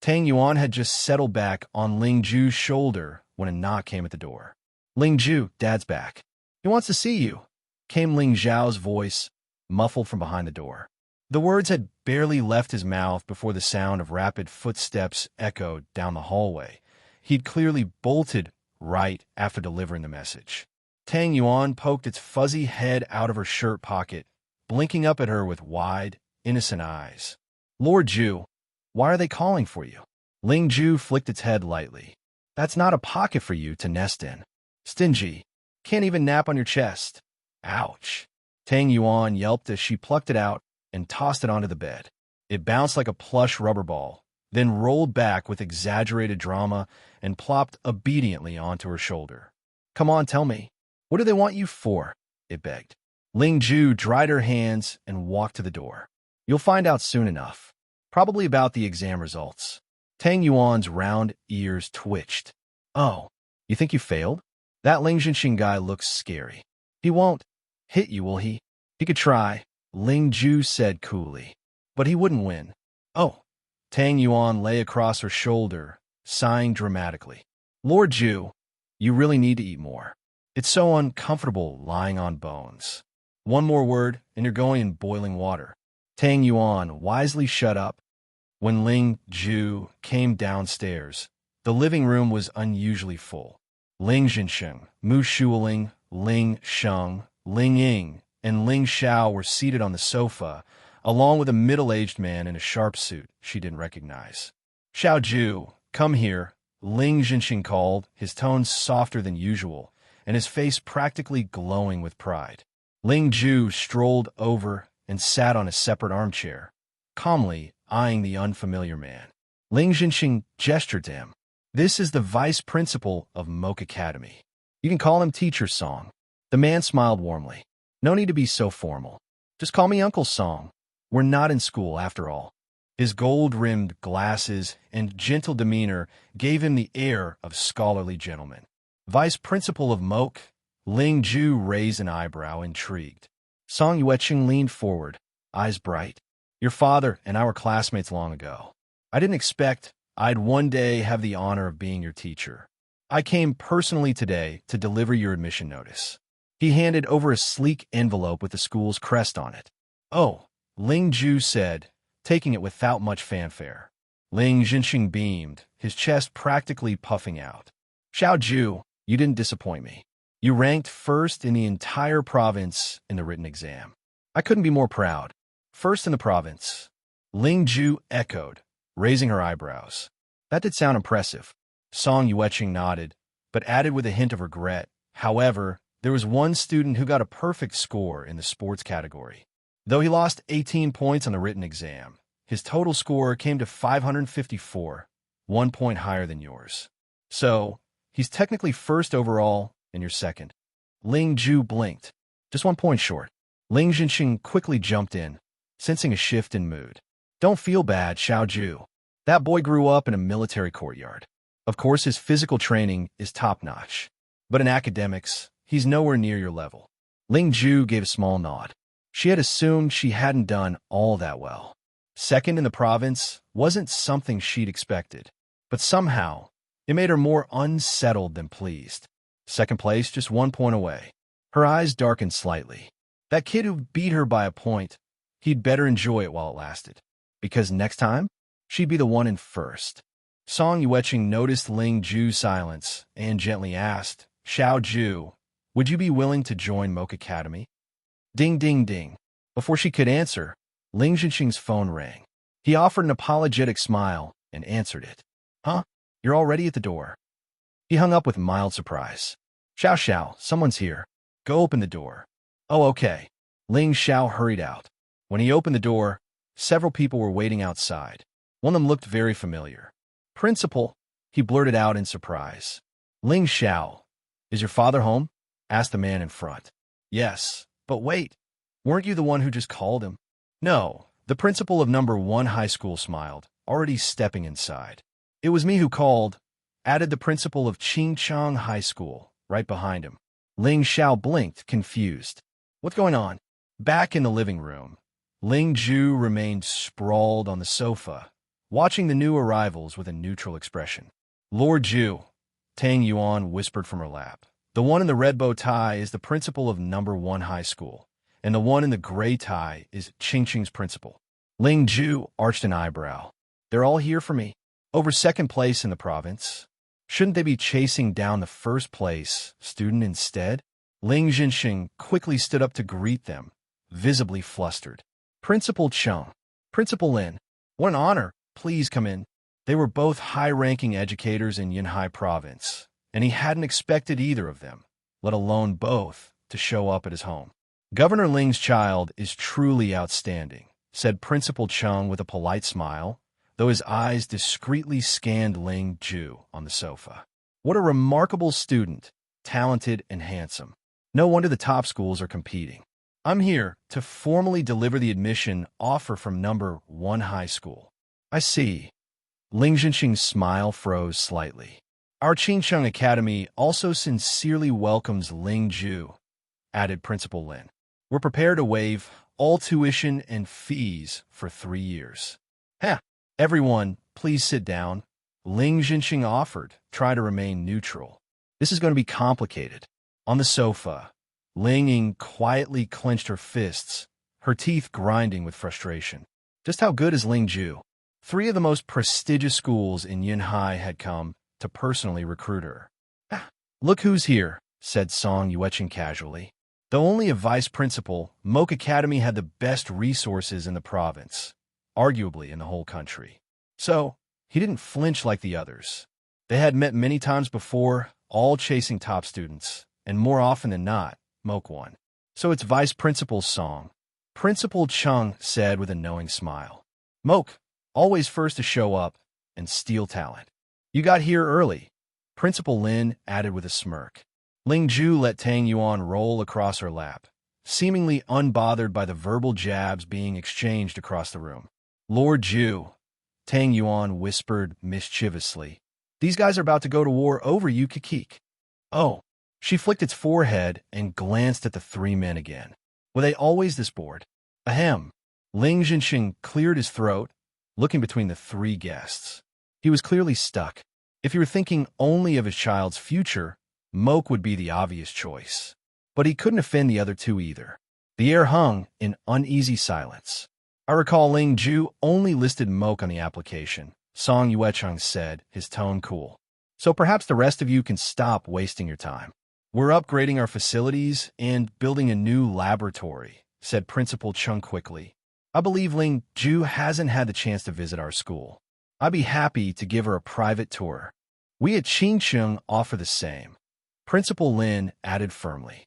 Tang Yuan had just settled back on Ling Ju's shoulder when a knock came at the door. Ling Ju, Dad's back. He wants to see you, came Ling Zhao's voice, muffled from behind the door. The words had barely left his mouth before the sound of rapid footsteps echoed down the hallway. He'd clearly bolted right after delivering the message. Tang Yuan poked its fuzzy head out of her shirt pocket, blinking up at her with wide, innocent eyes. Lord Ju, why are they calling for you? Ling Ju flicked its head lightly. That's not a pocket for you to nest in. Stingy. Can't even nap on your chest. Ouch. Tang Yuan yelped as she plucked it out and tossed it onto the bed. It bounced like a plush rubber ball, then rolled back with exaggerated drama and plopped obediently onto her shoulder. Come on, tell me. What do they want you for? It begged. Ling Ju dried her hands and walked to the door. You'll find out soon enough. Probably about the exam results. Tang Yuan's round ears twitched. Oh, you think you failed? That Ling Jinxing guy looks scary. He won't hit you, will he? He could try, Ling Ju said coolly. But he wouldn't win. Oh. Tang Yuan lay across her shoulder, sighing dramatically. Lord Ju, you really need to eat more. It's so uncomfortable lying on bones. One more word, and you're going in boiling water. Tang Yuan wisely shut up. When Ling Ju came downstairs, the living room was unusually full. Ling Jinsheng, Mu Shuoling, Ling Sheng, Ling Ying, and Ling Xiao were seated on the sofa, along with a middle-aged man in a sharp suit she didn't recognize. Xiao Ju, come here, Ling Jinxing called, his tone softer than usual, and his face practically glowing with pride. Ling Ju strolled over and sat on a separate armchair, calmly eyeing the unfamiliar man. Ling Jinxing gestured to him. This is the vice principal of Moke Academy. You can call him Teacher Song. The man smiled warmly. No need to be so formal. Just call me Uncle Song. We're not in school, after all. His gold-rimmed glasses and gentle demeanor gave him the air of scholarly gentleman. Vice principal of Moke, Ling Ju raised an eyebrow, intrigued. Song Yueqing leaned forward, eyes bright. Your father and I were classmates long ago. I didn't expect I'd one day have the honor of being your teacher. I came personally today to deliver your admission notice. He handed over a sleek envelope with the school's crest on it. Oh, Ling Ju said, taking it without much fanfare. Ling Jinxing beamed, his chest practically puffing out. Xiao Ju, you didn't disappoint me. You ranked first in the entire province in the written exam. I couldn't be more proud. First in the province. Ling Ju echoed, raising her eyebrows. That did sound impressive. Song Yueqing nodded, but added with a hint of regret. However, there was one student who got a perfect score in the sports category. Though he lost 18 points on the written exam, his total score came to 554, 1 point higher than yours. So, he's technically first overall, and you're second. Ling Ju blinked, just 1 point short. Ling Jinxing quickly jumped in, sensing a shift in mood. Don't feel bad, Xiao Ju. That boy grew up in a military courtyard. Of course, his physical training is top-notch. But in academics, he's nowhere near your level. Ling Ju gave a small nod. She had assumed she hadn't done all that well. Second in the province wasn't something she'd expected. But somehow, it made her more unsettled than pleased. Second place just 1 point away. Her eyes darkened slightly. That kid who beat her by a point, he'd better enjoy it while it lasted. Because next time, she'd be the one in first. Song Yueqing noticed Ling Ju's silence and gently asked, Xiao Ju, would you be willing to join Moke Academy? Ding, ding, ding. Before she could answer, Ling Jinxing's phone rang. He offered an apologetic smile and answered it. Huh? You're already at the door. He hung up with mild surprise. Xiao Xiao, someone's here. Go open the door. Oh, okay. Ling Xiao hurried out. When he opened the door, several people were waiting outside. One of them looked very familiar. Principal, he blurted out in surprise. Ling Xiao, is your father home? Asked the man in front. Yes, but wait. Weren't you the one who just called him? No, the principal of number 1 high school smiled, already stepping inside. It was me who called, added the principal of Qingchang High School, right behind him. Ling Xiao blinked, confused. What's going on? Back in the living room, Ling Ju remained sprawled on the sofa, watching the new arrivals with a neutral expression. Lord Ju, Tang Yuan whispered from her lap. The one in the red bow tie is the principal of number 1 high school, and the one in the gray tie is Qingqing's principal. Ling Ju arched an eyebrow. They're all here for me. Over second place in the province. Shouldn't they be chasing down the first place student instead? Ling Jinxing quickly stood up to greet them, visibly flustered. Principal Chung. Principal Lin. What an honor. Please come in. They were both high-ranking educators in Yunhai Province, and he hadn't expected either of them, let alone both, to show up at his home. Governor Ling's child is truly outstanding, said Principal Chung with a polite smile, though his eyes discreetly scanned Ling Ju on the sofa. What a remarkable student, talented and handsome. No wonder the top schools are competing. I'm here to formally deliver the admission offer from number 1 high school. I see. Ling Jinxing's smile froze slightly. Our Qingcheng Academy also sincerely welcomes Ling Ju, added Principal Lin. We're prepared to waive all tuition and fees for 3 years. Everyone, please sit down. Ling Jinxing offered, try to remain neutral. This is going to be complicated. On the sofa, Ling Ying quietly clenched her fists, her teeth grinding with frustration. Just how good is Ling Ju? 3 of the most prestigious schools in Yunhai had come to personally recruit her. Look who's here, said Song Yueqing casually. Though only a vice principal, Moke Academy had the best resources in the province, arguably in the whole country. So, he didn't flinch like the others. They had met many times before, all chasing top students, and more often than not, Moke won. So it's Vice Principal's song. Principal Chung said with a knowing smile. Moke, always first to show up and steal talent. You got here early, Principal Lin added with a smirk. Ling Ju let Tang Yuan roll across her lap, seemingly unbothered by the verbal jabs being exchanged across the room. Lord Ju, Tang Yuan whispered mischievously. These guys are about to go to war over you, Kikik. Oh. She flicked its forehead and glanced at the 3 men again. Were they always this bored? Ahem. Ling Jinxing cleared his throat, looking between the 3 guests. He was clearly stuck. If he were thinking only of his child's future, Moke would be the obvious choice. But he couldn't offend the other 2 either. The air hung in uneasy silence. I recall Ling Ju only listed Moke on the application, Song Yueqing said, his tone cool. So perhaps the rest of you can stop wasting your time. We're upgrading our facilities and building a new laboratory, said Principal Chung quickly. I believe Ling Ju hasn't had the chance to visit our school. I'd be happy to give her a private tour. We at Qingcheng offer the same. Principal Lin added firmly.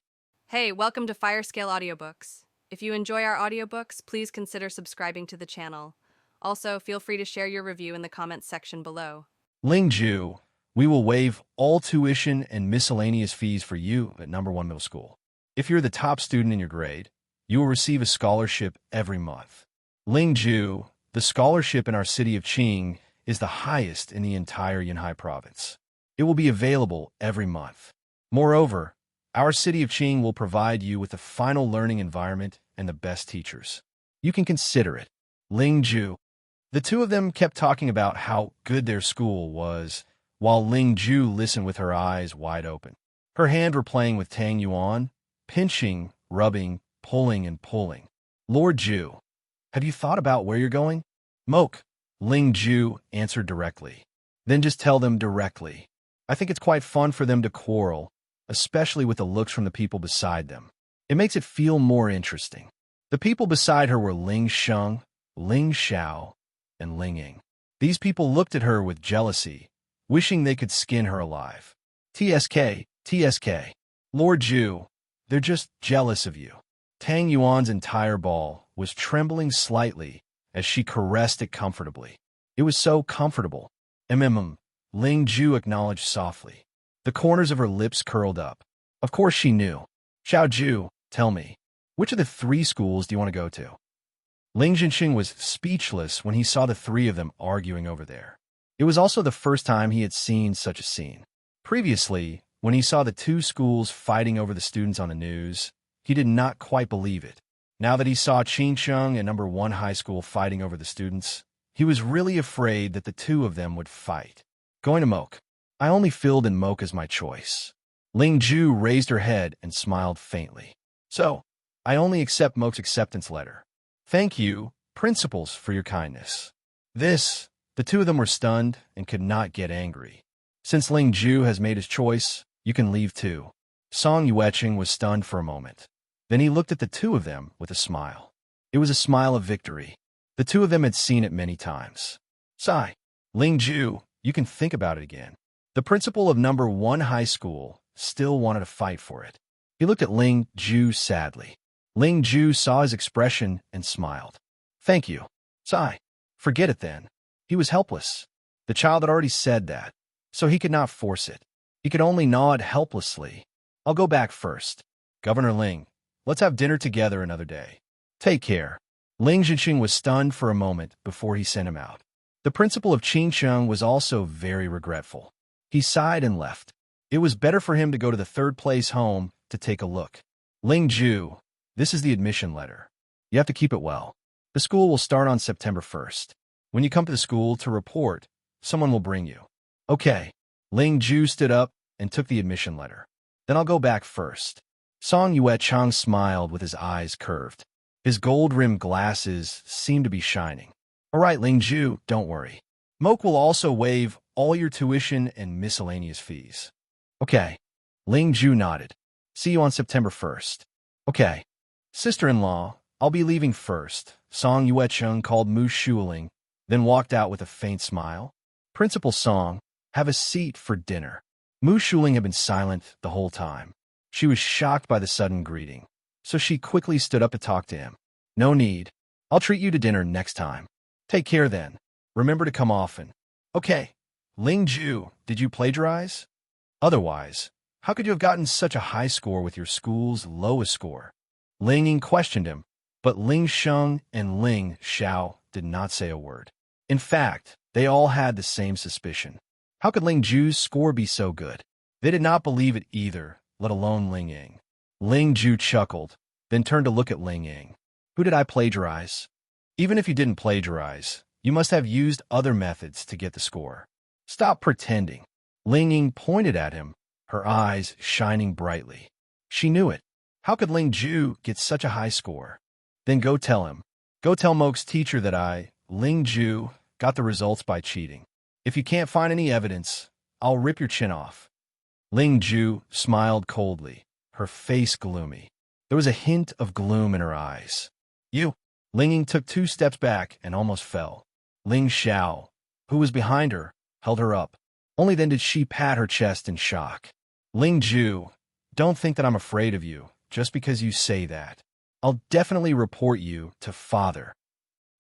Hey, welcome to Firescale Audiobooks. If you enjoy our audiobooks, please consider subscribing to the channel. Also, feel free to share your review in the comments section below. Ling Ju, we will waive all tuition and miscellaneous fees for you at number 1 middle school. If you're the top student in your grade, you will receive a scholarship every month. Ling Ju, the scholarship in our city of Qing is the highest in the entire Yunhai province. It will be available every month. Moreover, our city of Qing will provide you with the final learning environment and the best teachers. You can consider it. Ling Ju. The 2 of them kept talking about how good their school was, while Ling Ju listened with her eyes wide open. Her hands were playing with Tang Yuan, pinching, rubbing, pulling, and pulling. Lord Ju, have you thought about where you're going? Moke, Ling Ju answered directly. Then just tell them directly. I think it's quite fun for them to quarrel, especially with the looks from the people beside them. It makes it feel more interesting. The people beside her were Ling Sheng, Ling Xiao, and Ling Ying. These people looked at her with jealousy, wishing they could skin her alive. TSK, TSK. Lord Ju, they're just jealous of you. Tang Yuan's entire ball was trembling slightly as she caressed it comfortably. It was so comfortable. Ling Ju acknowledged softly. The corners of her lips curled up. Of course she knew. Xiao Ju, tell me, which of the 3 schools do you want to go to? Ling Jinxing was speechless when he saw the 3 of them arguing over there. It was also the first time he had seen such a scene. Previously, when he saw the 2 schools fighting over the students on the news, he did not quite believe it. Now that he saw Qingcheng and number 1 high school fighting over the students, He was really afraid that the two of them would fight. Going to Moke. I only filled in Moke as my choice. Ling Ju raised her head and smiled faintly. So, I only accept Moke's acceptance letter. Thank you, principals, for your kindness. The two of them were stunned and could not get angry. Since Ling Ju has made his choice, you can leave too. Song Yueching was stunned for a moment. Then he looked at the two of them with a smile. It was a smile of victory. The two of them had seen it many times. Sigh. Ling Ju, you can think about it again. The principal of number 1 high school still wanted to fight for it. He looked at Ling Ju sadly. Ling Ju saw his expression and smiled. Thank you. Sigh. Forget it then. He was helpless. The child had already said that, so he could not force it. He could only nod helplessly. I'll go back first. Governor Ling, let's have dinner together another day. Take care. Ling Zhenxing was stunned for a moment before he sent him out. The principal of Qingcheng was also very regretful. He sighed and left. It was better for him to go to the third place home to take a look. Ling Ju, this is the admission letter. You have to keep it well. The school will start on September 1st. When you come to the school to report, someone will bring you. Okay. Ling Ju stood up and took the admission letter. Then I'll go back first. Song Yuechang smiled with his eyes curved. His gold-rimmed glasses seemed to be shining. All right, Ling Ju, don't worry. Moke will also waive all your tuition and miscellaneous fees. Okay. Ling Ju nodded. See you on September 1st. Okay. Sister-in-law, I'll be leaving first. Song Yuecheng called Mu Shuling, then walked out with a faint smile. Principal Song, have a seat for dinner. Mu Shuling had been silent the whole time. She was shocked by the sudden greeting, so she quickly stood up to talk to him. No need. I'll treat you to dinner next time. Take care then. Remember to come often. Okay. Ling Ju, did you plagiarize? Otherwise, how could you have gotten such a high score with your school's lowest score? Ling Ying questioned him, but Ling Sheng and Ling Xiao did not say a word. In fact, they all had the same suspicion. How could Ling Ju's score be so good? They did not believe it either, let alone Ling Ying. Ling Ju chuckled, then turned to look at Ling Ying. Who did I plagiarize? Even if you didn't plagiarize, you must have used other methods to get the score. Stop pretending. Ling Ying pointed at him, her eyes shining brightly. She knew it. How could Ling Ju get such a high score? Then go tell him. Go tell Moke's teacher that I, Ling Ju, got the results by cheating. If you can't find any evidence, I'll rip your chin off. Ling Ju smiled coldly, her face gloomy. There was a hint of gloom in her eyes. You. Ling Ying took 2 steps back and almost fell. Ling Xiao, who was behind her, held her up. Only then did she pat her chest in shock. Ling Ju, don't think that I'm afraid of you, just because you say that. I'll definitely report you to father.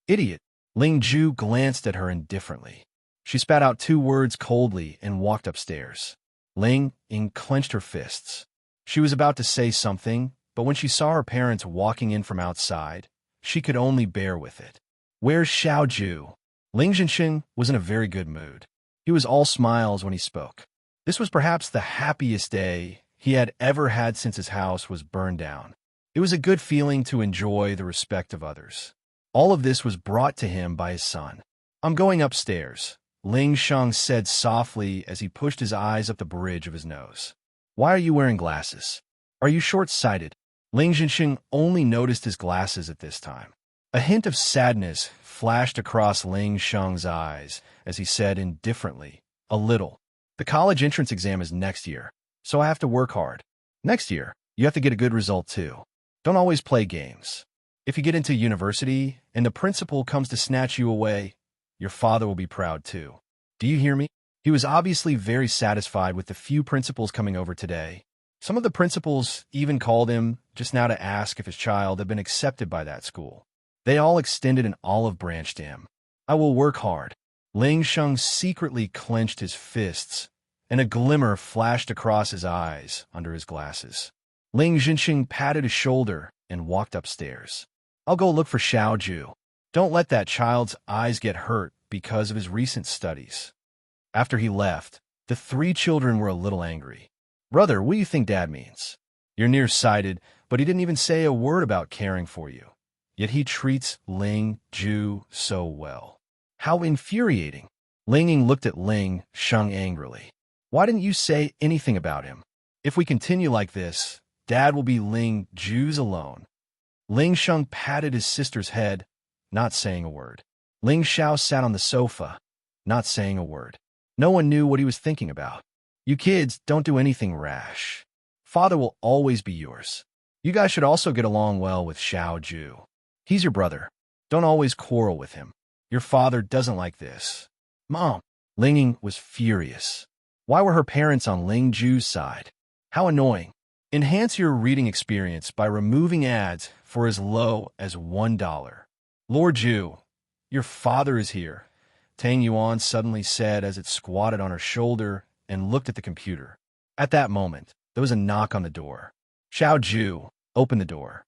Idiot. Ling Ju glanced at her indifferently. She spat out 2 words coldly and walked upstairs. Ling Ying clenched her fists. She was about to say something, but when she saw her parents walking in from outside, she could only bear with it. Where's Xiao Ju? Ling Zhenxing was in a very good mood. He was all smiles when he spoke. This was perhaps the happiest day he had ever had since his house was burned down. It was a good feeling to enjoy the respect of others. All of this was brought to him by his son. I'm going upstairs, Ling Sheng said softly as he pushed his eyes up the bridge of his nose. Why are you wearing glasses? Are you short-sighted? Ling Zhenxing only noticed his glasses at this time. A hint of sadness flashed across Ling Sheng's eyes as he said indifferently, a little. The college entrance exam is next year, so I have to work hard. Next year, you have to get a good result too. Don't always play games. If you get into university and the principal comes to snatch you away, your father will be proud too. Do you hear me? He was obviously very satisfied with the few principals coming over today. Some of the principals even called him just now to ask if his child had been accepted by that school. They all extended an olive branch to him. I will work hard. Ling Sheng secretly clenched his fists, and a glimmer flashed across his eyes under his glasses. Ling Zhenxing patted his shoulder and walked upstairs. I'll go look for Xiao Ju. Don't let that child's eyes get hurt because of his recent studies. After he left, the 3 children were a little angry. Brother, what do you think Dad means? You're nearsighted, but he didn't even say a word about caring for you. Yet he treats Ling Ju so well. How infuriating. Ling Ying looked at Ling Sheng angrily. Why didn't you say anything about him? If we continue like this, Dad will be Ling Ju's alone. Ling Sheng patted his sister's head, not saying a word. Ling Xiao sat on the sofa, not saying a word. No one knew what he was thinking about. You kids don't do anything rash. Father will always be yours. You guys should also get along well with Xiao Ju. He's your brother. Don't always quarrel with him. Your father doesn't like this. Mom. Ling Ying was furious. Why were her parents on Ling Ju's side? How annoying. Enhance your reading experience by removing ads for as low as $1. Lord Ju, your father is here, Tang Yuan suddenly said as it squatted on her shoulder and looked at the computer. At that moment, there was a knock on the door. Xiao Ju, open the door.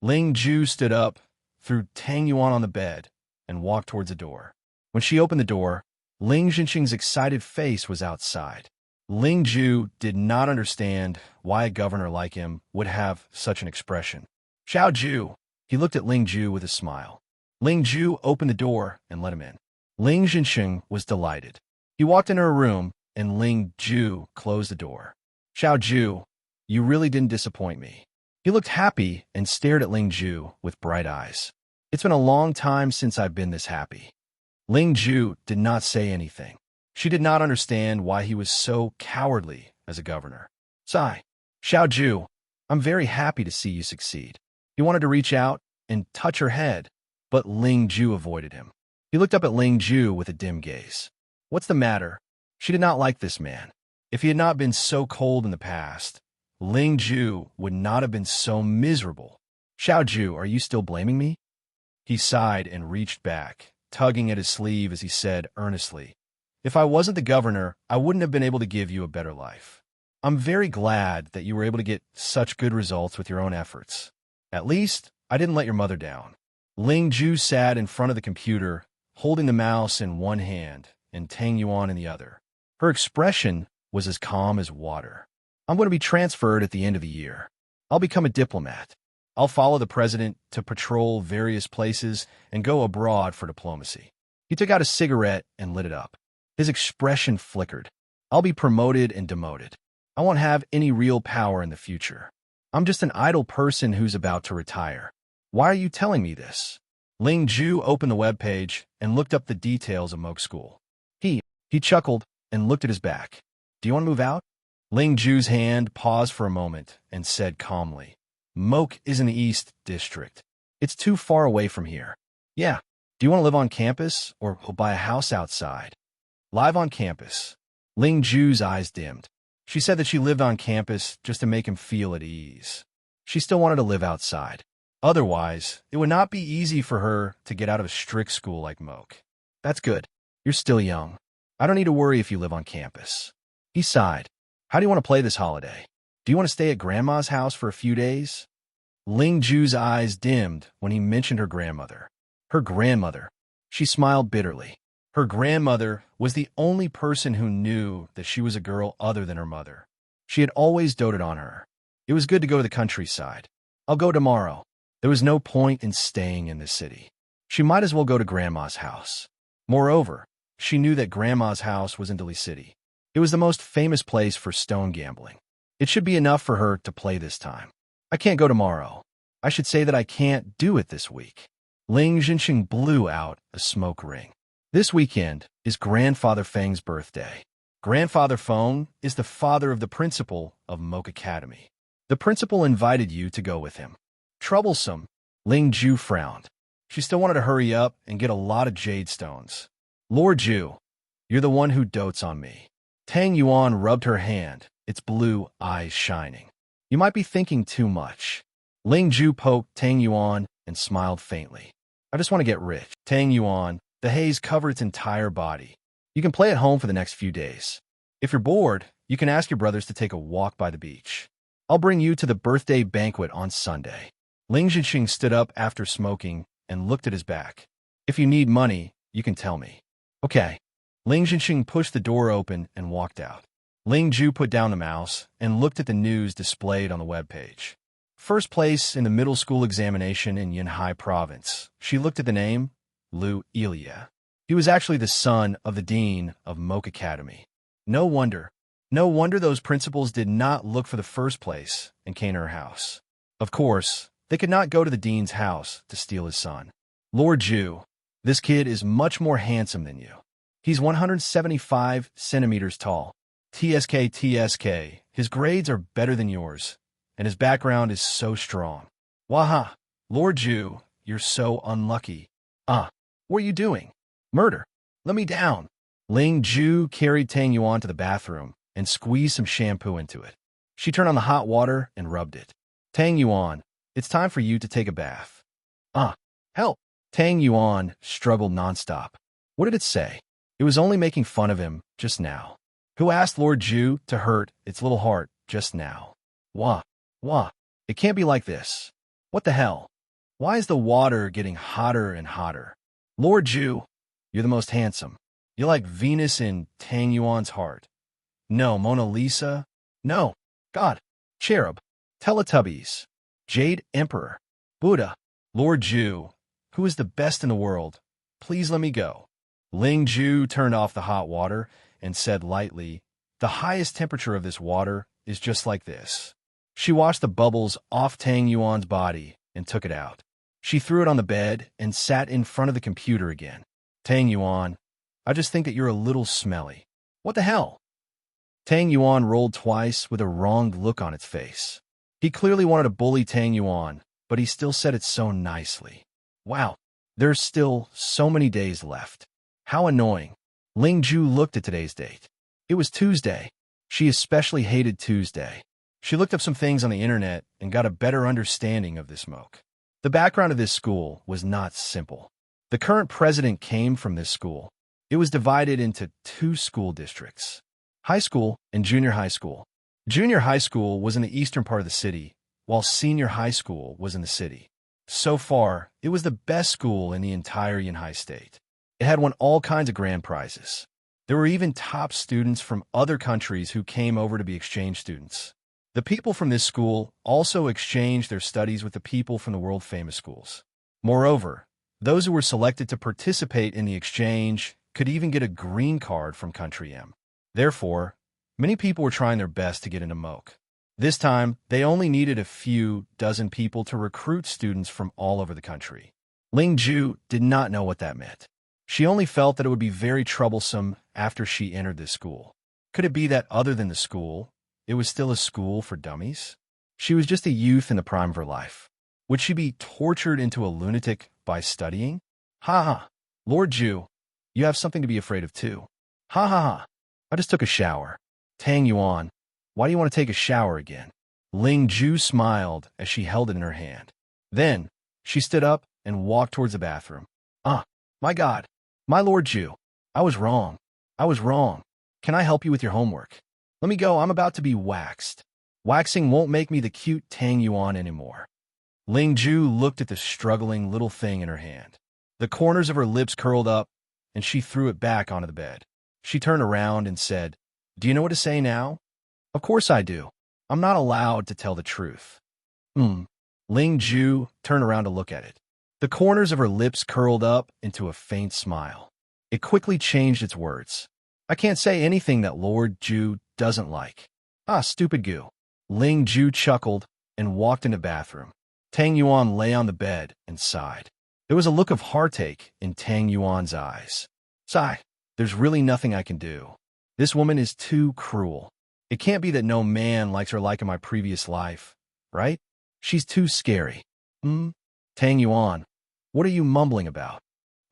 Ling Ju stood up, threw Tang Yuan on the bed, and walked towards the door. When she opened the door, Ling Jinxing's excited face was outside. Ling Ju did not understand why a governor like him would have such an expression. Xiao Ju. He looked at Ling Ju with a smile. Ling Ju opened the door and let him in. Ling Jinxing was delighted. He walked into her room, and Ling Ju closed the door. Xiao Ju, you really didn't disappoint me. He looked happy and stared at Ling Ju with bright eyes. It's been a long time since I've been this happy. Ling Ju did not say anything. She did not understand why he was so cowardly as a governor. Sigh. Xiao Ju, I'm very happy to see you succeed. He wanted to reach out and touch her head, but Ling Ju avoided him. He looked up at Ling Ju with a dim gaze. What's the matter? She did not like this man. If he had not been so cold in the past, Ling Ju would not have been so miserable. Xiao Ju, are you still blaming me? He sighed and reached back, tugging at his sleeve as he said earnestly, If I wasn't the governor, I wouldn't have been able to give you a better life. I'm very glad that you were able to get such good results with your own efforts. At least, I didn't let your mother down. Ling Ju sat in front of the computer, holding the mouse in one hand and Tang Yuan in the other. Her expression was as calm as water. I'm going to be transferred at the end of the year. I'll become a diplomat. I'll follow the president to patrol various places and go abroad for diplomacy. He took out a cigarette and lit it up. His expression flickered. I'll be promoted and demoted. I won't have any real power in the future. I'm just an idle person who's about to retire. Why are you telling me this? Ling Ju opened the webpage and looked up the details of Moke School. He chuckled and looked at his back. Do you want to move out? Ling Ju's hand paused for a moment and said calmly, Moke is in the East District. It's too far away from here. Yeah. Do you want to live on campus or buy a house outside? Live on campus. Ling Ju's eyes dimmed. She said that she lived on campus just to make him feel at ease. She still wanted to live outside. Otherwise, it would not be easy for her to get out of a strict school like Moke. That's good. You're still young. I don't need to worry if you live on campus. He sighed. How do you want to play this holiday? Do you want to stay at Grandma's house for a few days? Ling Ju's eyes dimmed when he mentioned her grandmother. Her grandmother. She smiled bitterly. Her grandmother was the only person who knew that she was a girl other than her mother. She had always doted on her. It was good to go to the countryside. I'll go tomorrow. There was no point in staying in the city. She might as well go to Grandma's house. Moreover, she knew that Grandma's house was in Dili City. It was the most famous place for stone gambling. It should be enough for her to play this time. I can't go tomorrow. I should say that I can't do it this week. Ling Jinxing blew out a smoke ring. This weekend is Grandfather Feng's birthday. Grandfather Feng is the father of the principal of Moke Academy. The principal invited you to go with him. Troublesome. Ling Ju frowned. She still wanted to hurry up and get a lot of jade stones. Lord Ju, you're the one who dotes on me. Tang Yuan rubbed her hand, its blue eyes shining. You might be thinking too much. Ling Ju poked Tang Yuan and smiled faintly. I just want to get rich. Tang Yuan, the haze covered its entire body. You can play at home for the next few days. If you're bored, you can ask your brothers to take a walk by the beach. I'll bring you to the birthday banquet on Sunday. Ling Jinxing stood up after smoking and looked at his back. If you need money, you can tell me. Okay. Ling Jinxing pushed the door open and walked out. Ling Ju put down the mouse and looked at the news displayed on the webpage. First place in the middle school examination in Yunhai Province. She looked at the name, Lu Ilia. He was actually the son of the dean of Moke Academy. No wonder. No wonder those principals did not look for the first place and came to her house. Of course, they could not go to the dean's house to steal his son. Lord Jew, this kid is much more handsome than you. He's 175 centimeters tall. TSK, his grades are better than yours, and his background is so strong. Waha, Lord Jew, you're so unlucky. What are you doing? Murder. Let me down. Ling Ju carried Tang Yuan to the bathroom and squeezed some shampoo into it. She turned on the hot water and rubbed it. Tang Yuan, it's time for you to take a bath. Help. Tang Yuan struggled nonstop. What did it say? It was only making fun of him just now. Who asked Lord Ju to hurt its little heart just now? Wah. It can't be like this. What the hell? Why is the water getting hotter and hotter? Lord Ju, you're the most handsome. You're like Venus in Tang Yuan's heart. No, Mona Lisa. No, God, Cherub, Teletubbies, Jade Emperor, Buddha, Lord Ju, who is the best in the world. Please let me go. Ling Ju turned off the hot water and said lightly, the highest temperature of this water is just like this. She washed the bubbles off Tang Yuan's body and took it out. She threw it on the bed and sat in front of the computer again. Tang Yuan, I just think that you're a little smelly. What the hell? Tang Yuan rolled twice with a wronged look on its face. He clearly wanted to bully Tang Yuan, but he still said it so nicely. Wow, there's still so many days left. How annoying. Ling Ju looked at today's date. It was Tuesday. She especially hated Tuesday. She looked up some things on the internet and got a better understanding of this moke. The background of this school was not simple. The current president came from this school. It was divided into 2 school districts, high school and junior high school. Junior high school was in the eastern part of the city, while senior high school was in the city. So far, it was the best school in the entire Yanhai state. It had won all kinds of grand prizes. There were even top students from other countries who came over to be exchange students. The people from this school also exchanged their studies with the people from the world-famous schools. Moreover, those who were selected to participate in the exchange could even get a green card from Country M. Therefore, many people were trying their best to get into Moke. This time, they only needed a few dozen people to recruit students from all over the country. Ling Ju did not know what that meant. She only felt that it would be very troublesome after she entered this school. Could it be that other than the school, it was still a school for dummies? She was just a youth in the prime of her life. Would she be tortured into a lunatic by studying? Lord Ju, you have something to be afraid of too. I just took a shower. Tang Yuan, why do you want to take a shower again? Ling Ju smiled as she held it in her hand. Then, she stood up and walked towards the bathroom. My God, my Lord Ju, I was wrong. Can I help you with your homework? Let me go, I'm about to be waxed. Waxing won't make me the cute Tang Yuan anymore. Ling Ju looked at the struggling little thing in her hand. The corners of her lips curled up, and she threw it back onto the bed. She turned around and said, Do you know what to say now? Of course I do. I'm not allowed to tell the truth. Ling Ju turned around to look at it. The corners of her lips curled up into a faint smile. It quickly changed its words. I can't say anything that Lord Ju doesn't like. Stupid goo. Ling Ju chuckled and walked into the bathroom. Tang Yuan lay on the bed and sighed. There was a look of heartache in Tang Yuan's eyes. Sigh, there's really nothing I can do. This woman is too cruel. It can't be that no man likes her like in my previous life, right? She's too scary. Tang Yuan, what are you mumbling about?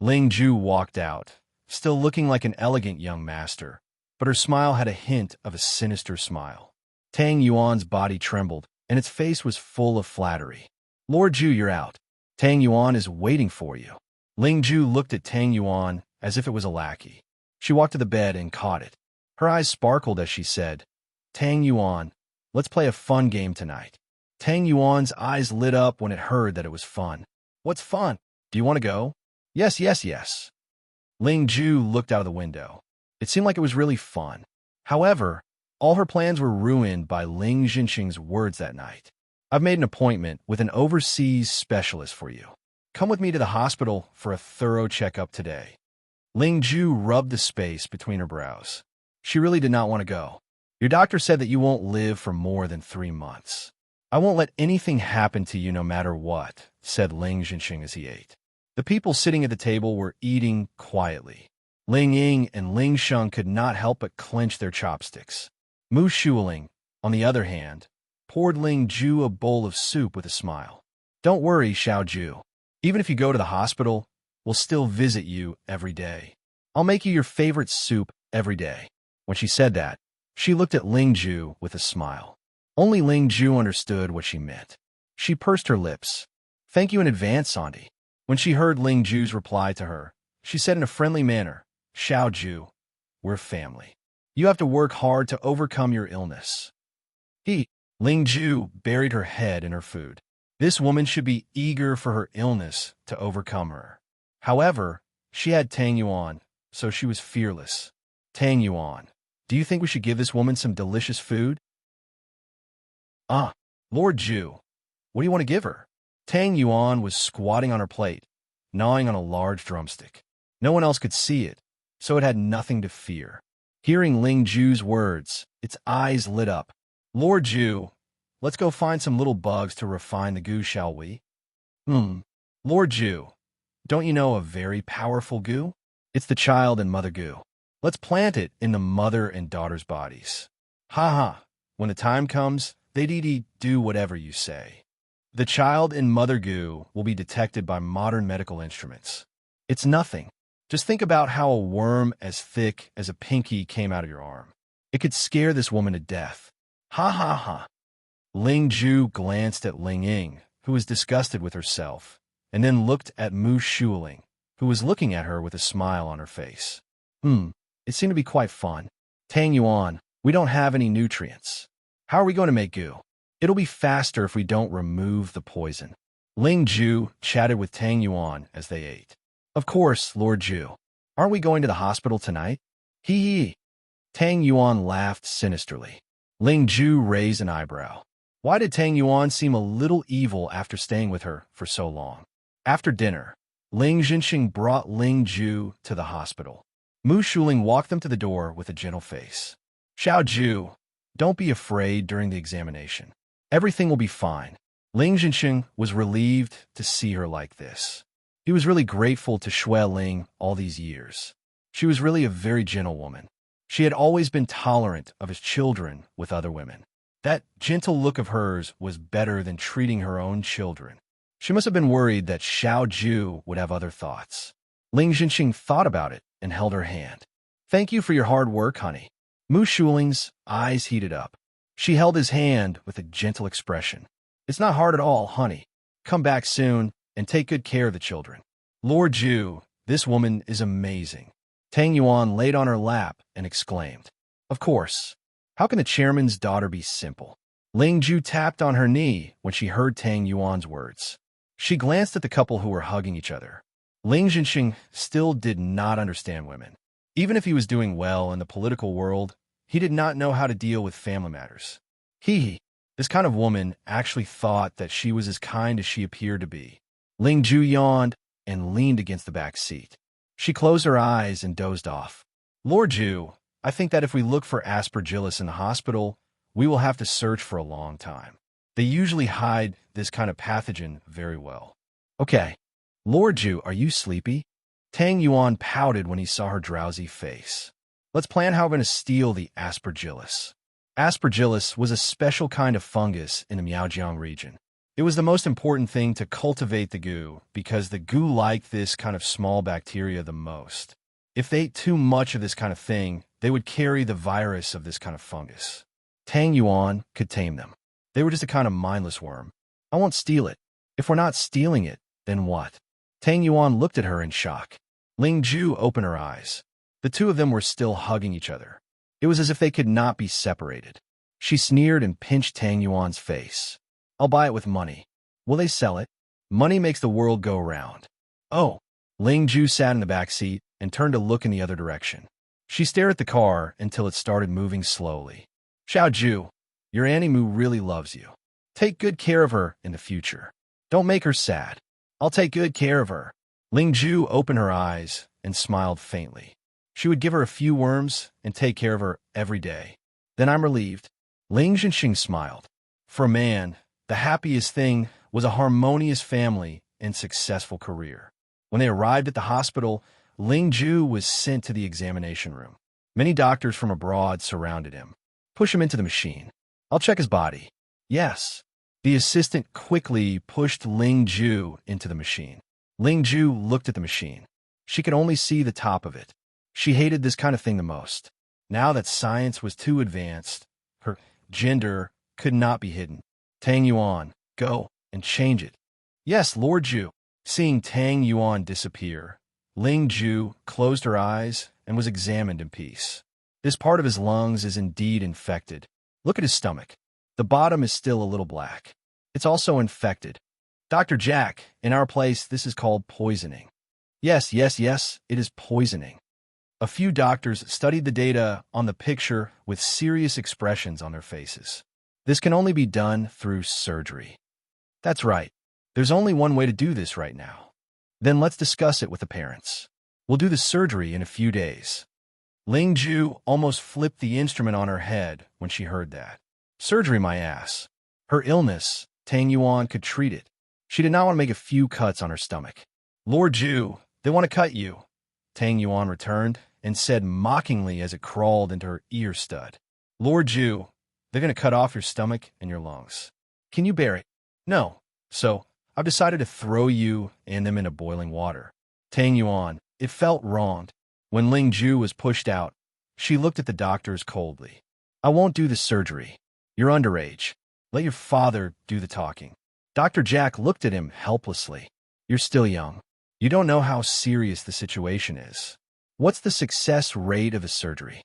Ling Ju walked out, still looking like an elegant young master, but her smile had a hint of a sinister smile. Tang Yuan's body trembled, and its face was full of flattery. Lord Ju, you're out. Tang Yuan is waiting for you. Ling Ju looked at Tang Yuan as if it was a lackey. She walked to the bed and caught it. Her eyes sparkled as she said, Tang Yuan, let's play a fun game tonight. Tang Yuan's eyes lit up when it heard that it was fun. What's fun? Do you want to go? Yes. Ling Ju looked out of the window. It seemed like it was really fun. However, all her plans were ruined by Ling Jinxing's words that night. I've made an appointment with an overseas specialist for you. Come with me to the hospital for a thorough checkup today. Ling Ju rubbed the space between her brows. She really did not want to go. Your doctor said that you won't live for more than 3 months. I won't let anything happen to you no matter what, said Ling Jinxing as he ate. The people sitting at the table were eating quietly. Ling Ying and Ling Sheng could not help but clench their chopsticks. Mu Shuling, on the other hand, poured Ling Ju a bowl of soup with a smile. Don't worry, Xiao Ju. Even if you go to the hospital, we'll still visit you every day. I'll make you your favorite soup every day. When she said that, she looked at Ling Ju with a smile. Only Ling Ju understood what she meant. She pursed her lips. Thank you in advance, Auntie. When she heard Ling Ju's reply to her, she said in a friendly manner, Xiao Ju, we're family. You have to work hard to overcome your illness. Ling Ju buried her head in her food. This woman should be eager for her illness to overcome her. However, she had Tang Yuan, so she was fearless. Tang Yuan, do you think we should give this woman some delicious food? Lord Ju, what do you want to give her? Tang Yuan was squatting on her plate, gnawing on a large drumstick. No one else could see it, so it had nothing to fear. Hearing Ling Ju's words, its eyes lit up. Lord Ju, let's go find some little bugs to refine the goo, shall we? Lord Ju, don't you know a very powerful goo? It's the child and mother goo. Let's plant it in the mother and daughter's bodies. When the time comes, they'd do whatever you say. The child and mother goo will be detected by modern medical instruments. It's nothing. Just think about how a worm as thick as a pinky came out of your arm. It could scare this woman to death. Ling Ju glanced at Ling Ying, who was disgusted with herself, and then looked at Mu Shuling, who was looking at her with a smile on her face. It seemed to be quite fun. Tang Yuan, we don't have any nutrients. How are we going to make goo? It'll be faster if we don't remove the poison. Ling Ju chatted with Tang Yuan as they ate. Of course, Lord Ju. Aren't we going to the hospital tonight? Tang Yuan laughed sinisterly. Ling Ju raised an eyebrow. Why did Tang Yuan seem a little evil after staying with her for so long? After dinner, Ling Jinxing brought Ling Ju to the hospital. Mu Shuling walked them to the door with a gentle face. Xiao Ju, don't be afraid during the examination. Everything will be fine. Ling Jinxing was relieved to see her like this. He was really grateful to Xue Ling all these years. She was really a very gentle woman. She had always been tolerant of his children with other women. That gentle look of hers was better than treating her own children. She must have been worried that Xiao Ju would have other thoughts. Ling Jinxing thought about it and held her hand. Thank you for your hard work, honey. Mu Shuling's eyes heated up. She held his hand with a gentle expression. It's not hard at all, honey. Come back soon and take good care of the children. Lord Ju, this woman is amazing. Tang Yuan laid on her lap and exclaimed. Of course. How can the chairman's daughter be simple? Ling Ju tapped on her knee when she heard Tang Yuan's words. She glanced at the couple who were hugging each other. Ling Jinxing still did not understand women. Even if he was doing well in the political world, he did not know how to deal with family matters. This kind of woman actually thought that she was as kind as she appeared to be. Ling Ju yawned and leaned against the back seat. She closed her eyes and dozed off. Lord Ju, I think that if we look for aspergillus in the hospital, we will have to search for a long time. They usually hide this kind of pathogen very well. Okay. Lord Ju, are you sleepy? Tang Yuan pouted when he saw her drowsy face. Let's plan how we're going to steal the aspergillus. Aspergillus was a special kind of fungus in the Miaojiang region. It was the most important thing to cultivate the goo because the goo liked this kind of small bacteria the most. If they ate too much of this kind of thing, they would carry the virus of this kind of fungus. Tang Yuan could tame them. They were just a kind of mindless worm. I won't steal it. If we're not stealing it, then what? Tang Yuan looked at her in shock. Ling Ju opened her eyes. The two of them were still hugging each other. It was as if they could not be separated. She sneered and pinched Tang Yuan's face. I'll buy it with money. Will they sell it? Money makes the world go round. Oh. Ling Ju sat in the back seat and turned to look in the other direction. She stared at the car until it started moving slowly. Xiao Ju, your Auntie Mu really loves you. Take good care of her in the future. Don't make her sad. I'll take good care of her. Ling Ju opened her eyes and smiled faintly. She would give her a few worms and take care of her every day. Then I'm relieved. Ling Jinxing smiled. For a man, the happiest thing was a harmonious family and successful career. When they arrived at the hospital, Ling Ju was sent to the examination room. Many doctors from abroad surrounded him. Push him into the machine. I'll check his body. Yes. The assistant quickly pushed Ling Ju into the machine. Ling Ju looked at the machine. She could only see the top of it. She hated this kind of thing the most. Now that science was too advanced, her gender could not be hidden. Tang Yuan, go and change it. Yes, Lord Ju. Seeing Tang Yuan disappear, Ling Ju closed her eyes and was examined in peace. This part of his lungs is indeed infected. Look at his stomach. The bottom is still a little black. It's also infected. Dr. Jack, in our place, this is called poisoning. Yes, it is poisoning. A few doctors studied the data on the picture with serious expressions on their faces. This can only be done through surgery. That's right. There's only one way to do this right now. Then let's discuss it with the parents. We'll do the surgery in a few days. Ling Ju almost flipped the instrument on her head when she heard that. Surgery, my ass. Her illness, Tang Yuan could treat it. She did not want to make a few cuts on her stomach. Lord Ju, they want to cut you. Tang Yuan returned and said mockingly as it crawled into her ear stud. Lord Ju, they're going to cut off your stomach and your lungs. Can you bear it? No. So, I've decided to throw you and them into boiling water. Tang Yuan, it felt wrong. When Ling Ju was pushed out, she looked at the doctors coldly. I won't do the surgery. You're underage. Let your father do the talking. Dr. Jack looked at him helplessly. You're still young. You don't know how serious the situation is. What's the success rate of a surgery?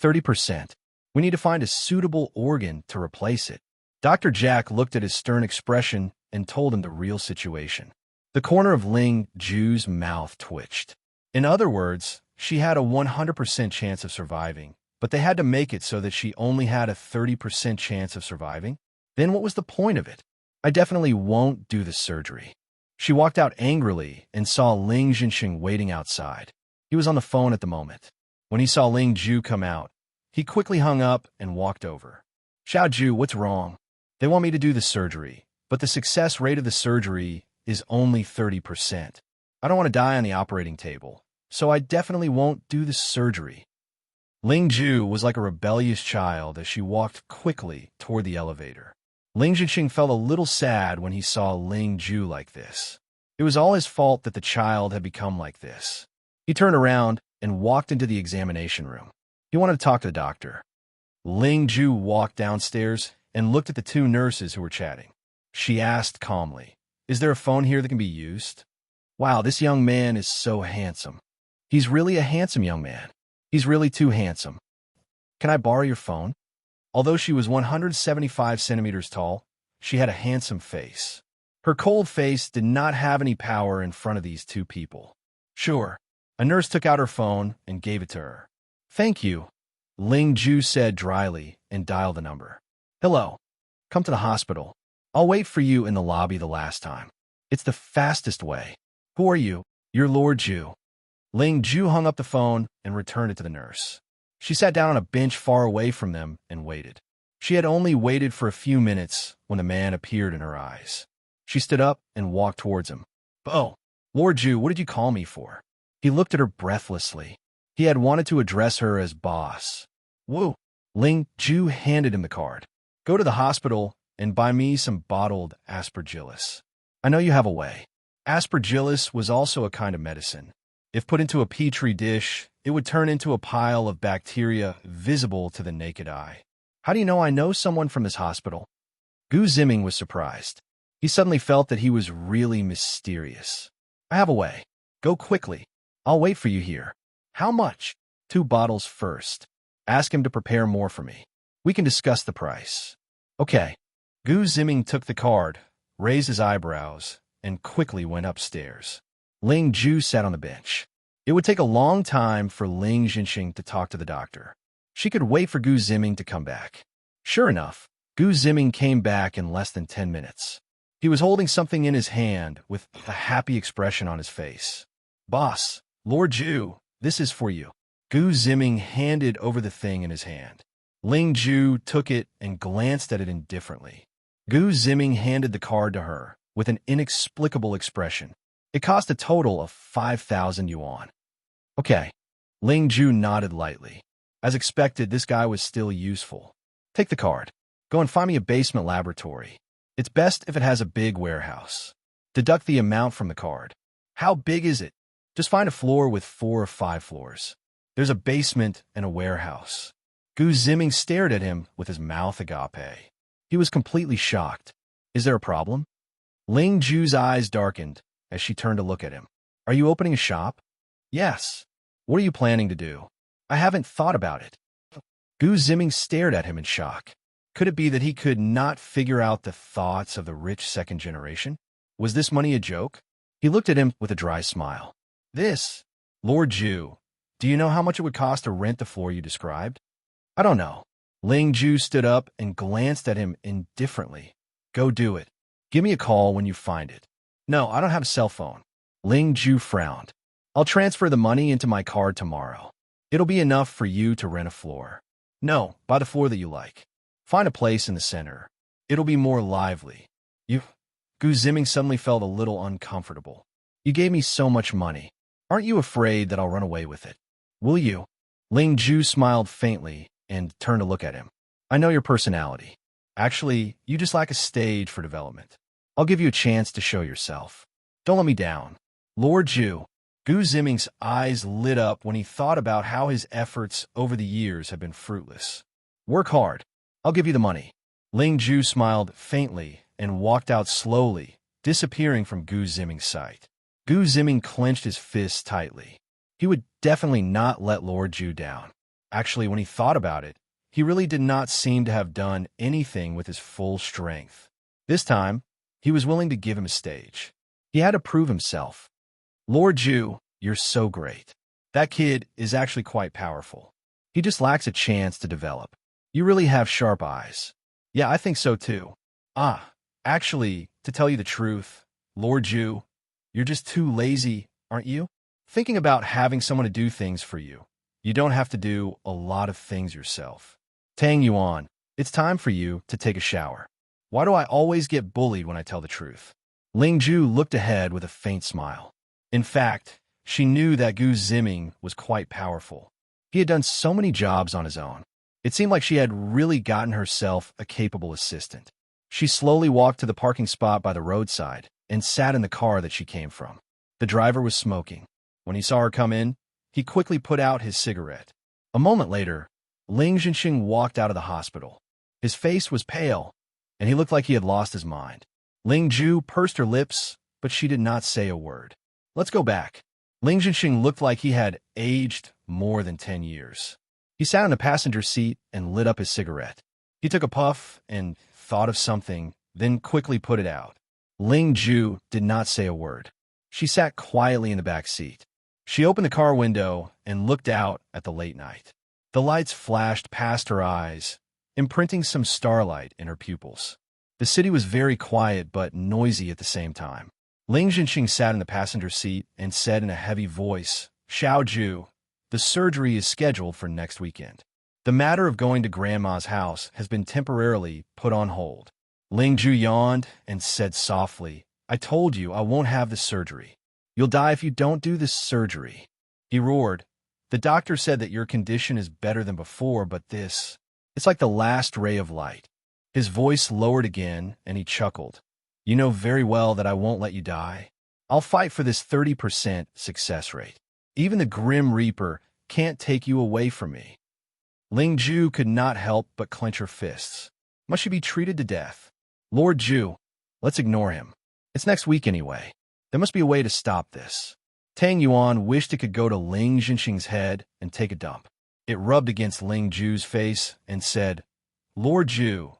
30%. We need to find a suitable organ to replace it. Dr. Jack looked at his stern expression and told him the real situation. The corner of Ling Ju's mouth twitched. In other words, she had a 100% chance of surviving, but they had to make it so that she only had a 30% chance of surviving? Then what was the point of it? I definitely won't do the surgery. She walked out angrily and saw Ling Jinxing waiting outside. He was on the phone at the moment. When he saw Ling Ju come out, he quickly hung up and walked over. Xiao Ju, what's wrong? They want me to do the surgery, but the success rate of the surgery is only 30%. I don't want to die on the operating table, so I definitely won't do the surgery. Ling Ju was like a rebellious child as she walked quickly toward the elevator. Ling Jinxing felt a little sad when he saw Ling Ju like this. It was all his fault that the child had become like this. He turned around and walked into the examination room. He wanted to talk to the doctor. Ling Ju walked downstairs and looked at the two nurses who were chatting. She asked calmly, "Is there a phone here that can be used?" Wow, this young man is so handsome. He's really a handsome young man. He's really too handsome. Can I borrow your phone? Although she was 175 centimeters tall, she had a handsome face. Her cold face did not have any power in front of these two people. Sure. A nurse took out her phone and gave it to her. Thank you, Ling Ju said dryly and dialed the number. Hello. Come to the hospital. I'll wait for you in the lobby the last time. It's the fastest way. Who are you? You're Lord Ju. Ling Ju hung up the phone and returned it to the nurse. She sat down on a bench far away from them and waited. She had only waited for a few minutes when the man appeared in her eyes. She stood up and walked towards him. Oh, Lord Ju, what did you call me for? He looked at her breathlessly. He had wanted to address her as boss. Woo! Ling Ju handed him the card. Go to the hospital and buy me some bottled aspergillus. I know you have a way. Aspergillus was also a kind of medicine. If put into a petri dish, it would turn into a pile of bacteria visible to the naked eye. How do you know I know someone from this hospital? Gu Ziming was surprised. He suddenly felt that he was really mysterious. I have a way. Go quickly. I'll wait for you here. How much? 2 bottles first. Ask him to prepare more for me. We can discuss the price. Okay. Gu Ziming took the card, raised his eyebrows, and quickly went upstairs. Ling Ju sat on the bench. It would take a long time for Ling Jinxing to talk to the doctor. She could wait for Gu Ziming to come back. Sure enough, Gu Ziming came back in less than 10 minutes. He was holding something in his hand with a happy expression on his face. Boss, Lord Ju, this is for you. Gu Ziming handed over the thing in his hand. Ling Ju took it and glanced at it indifferently. Gu Ziming handed the card to her with an inexplicable expression. It cost a total of 5,000 yuan. Okay. Ling Ju nodded lightly. As expected, this guy was still useful. Take the card. Go and find me a basement laboratory. It's best if it has a big warehouse. Deduct the amount from the card. How big is it? Just find a floor with 4 or 5 floors. There's a basement and a warehouse. Gu Ziming stared at him with his mouth agape. He was completely shocked. Is there a problem? Ling Ju's eyes darkened as she turned to look at him. Are you opening a shop? Yes. What are you planning to do? I haven't thought about it. Gu Ziming stared at him in shock. Could it be that he could not figure out the thoughts of the rich second generation? Was this money a joke? He looked at him with a dry smile. This, Lord Ju, do you know how much it would cost to rent the floor you described? I don't know. Ling Ju stood up and glanced at him indifferently. Go do it. Give me a call when you find it. No, I don't have a cell phone. Ling Ju frowned. I'll transfer the money into my card tomorrow. It'll be enough for you to rent a floor. No, buy the floor that you like. Find a place in the center. It'll be more lively. Gu Ziming suddenly felt a little uncomfortable. You gave me so much money. Aren't you afraid that I'll run away with it? Will you? Ling Ju smiled faintly and turned to look at him. I know your personality. Actually, you just lack a stage for development. I'll give you a chance to show yourself. Don't let me down. Lord Ju. Gu Ziming's eyes lit up when he thought about how his efforts over the years have been fruitless. Work hard. I'll give you the money. Ling Ju smiled faintly and walked out slowly, disappearing from Gu Ziming's sight. Gu Ziming clenched his fists tightly. He would definitely not let Lord Ju down. Actually, when he thought about it, he really did not seem to have done anything with his full strength. This time, he was willing to give him a stage. He had to prove himself. Lord Ju, you're so great. That kid is actually quite powerful. He just lacks a chance to develop. You really have sharp eyes. Yeah, I think so too. Actually, to tell you the truth, Lord Ju, you're just too lazy, aren't you? Thinking about having someone to do things for you. You don't have to do a lot of things yourself. Tang Yuan, it's time for you to take a shower. Why do I always get bullied when I tell the truth? Ling Ju looked ahead with a faint smile. In fact, she knew that Gu Ziming was quite powerful. He had done so many jobs on his own. It seemed like she had really gotten herself a capable assistant. She slowly walked to the parking spot by the roadside and sat in the car that she came from. The driver was smoking. When he saw her come in, he quickly put out his cigarette. A moment later, Ling Zhenxing walked out of the hospital. His face was pale, and he looked like he had lost his mind. Ling Ju pursed her lips, but she did not say a word. Let's go back. Ling Zhenxing looked like he had aged more than 10 years. He sat in the passenger seat and lit up his cigarette. He took a puff and thought of something, then quickly put it out. Ling Ju did not say a word. She sat quietly in the back seat. She opened the car window and looked out at the late night. The lights flashed past her eyes, imprinting some starlight in her pupils. The city was very quiet but noisy at the same time. Ling Zhenxing sat in the passenger seat and said in a heavy voice, Xiao Ju, the surgery is scheduled for next weekend. The matter of going to Grandma's house has been temporarily put on hold. Ling Ju yawned and said softly, I told you I won't have the surgery. You'll die if you don't do this surgery. He roared. The doctor said that your condition is better than before, but it's like the last ray of light. His voice lowered again, and he chuckled. You know very well that I won't let you die. I'll fight for this 30% success rate. Even the Grim Reaper can't take you away from me. Ling Ju could not help but clench her fists. Must she be treated to death? Lord Ju, let's ignore him. It's next week anyway. There must be a way to stop this. Tang Yuan wished it could go to Ling Zhenxing's head and take a dump. It rubbed against Ling Ju's face and said, Lord Ju,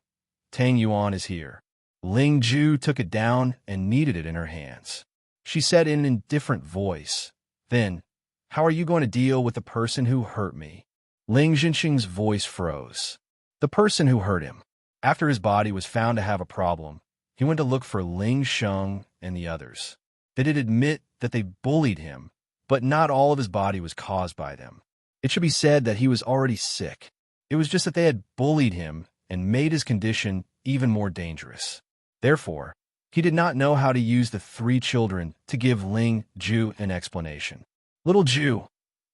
Tang Yuan is here. Ling Ju took it down and kneaded it in her hands. She said in an indifferent voice, Then, how are you going to deal with the person who hurt me? Ling Zhenxing's voice froze. The person who hurt him. After his body was found to have a problem, he went to look for Ling Sheng and the others. They did admit that they bullied him, but not all of his body was caused by them. It should be said that he was already sick. It was just that they had bullied him and made his condition even more dangerous. Therefore, he did not know how to use the three children to give Ling Ju an explanation. Little Ju,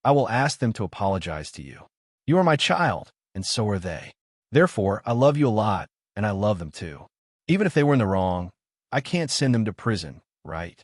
I will ask them to apologize to you. You are my child, and so are they. Therefore, I love you a lot, and I love them too. Even if they were in the wrong, I can't send them to prison, right?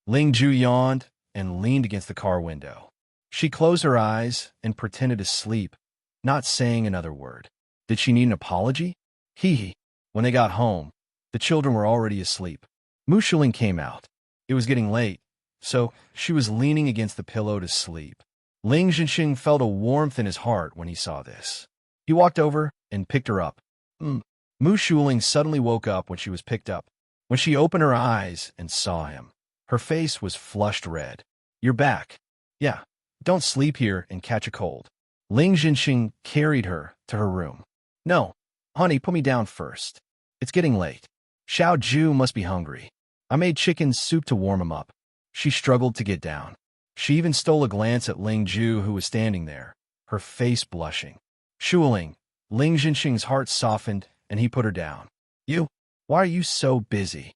Ling Ju yawned and leaned against the car window. She closed her eyes and pretended to sleep, not saying another word. Did she need an apology? Hee. When they got home, the children were already asleep. Mu Shuling came out. It was getting late, so she was leaning against the pillow to sleep. Ling Jinxing felt a warmth in his heart when he saw this. He walked over and picked her up. Mu Shuling suddenly woke up when she was picked up. When she opened her eyes and saw him, her face was flushed red. You're back. Yeah, don't sleep here and catch a cold. Ling Jinxing carried her to her room. No, honey, put me down first. It's getting late. Xiao Ju must be hungry. I made chicken soup to warm him up. She struggled to get down. She even stole a glance at Ling Ju, who was standing there, her face blushing. Shuling, Ling Jinxing's heart softened, and he put her down. Why are you so busy?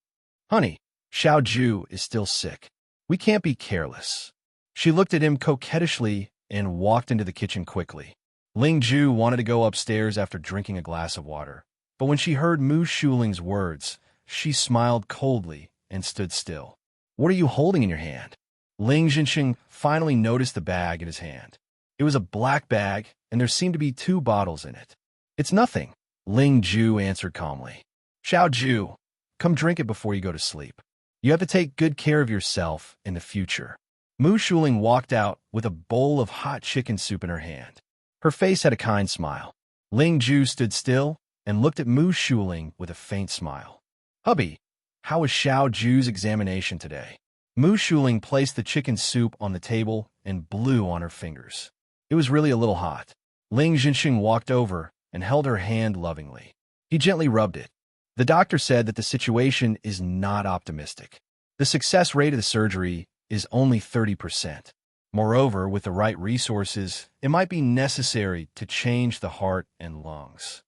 Honey, Xiao Ju is still sick. We can't be careless. She looked at him coquettishly and walked into the kitchen quickly. Ling Ju wanted to go upstairs after drinking a glass of water, but when she heard Mu Shuling's words, she smiled coldly and stood still. What are you holding in your hand? Ling Jinxing finally noticed the bag in his hand. It was a black bag, and there seemed to be 2 bottles in it. It's nothing, Ling Ju answered calmly. Xiao Ju, come drink it before you go to sleep. You have to take good care of yourself in the future. Mu Shuling walked out with a bowl of hot chicken soup in her hand. Her face had a kind smile. Ling Ju stood still and looked at Mu Shuling with a faint smile. Hubby, how was Xiao Ju's examination today? Mu Shuling placed the chicken soup on the table and blew on her fingers. It was really a little hot. Ling Jinxing walked over and held her hand lovingly. He gently rubbed it. The doctor said that the situation is not optimistic. The success rate of the surgery is only 30%. Moreover, with the right resources, it might be necessary to change the heart and lungs.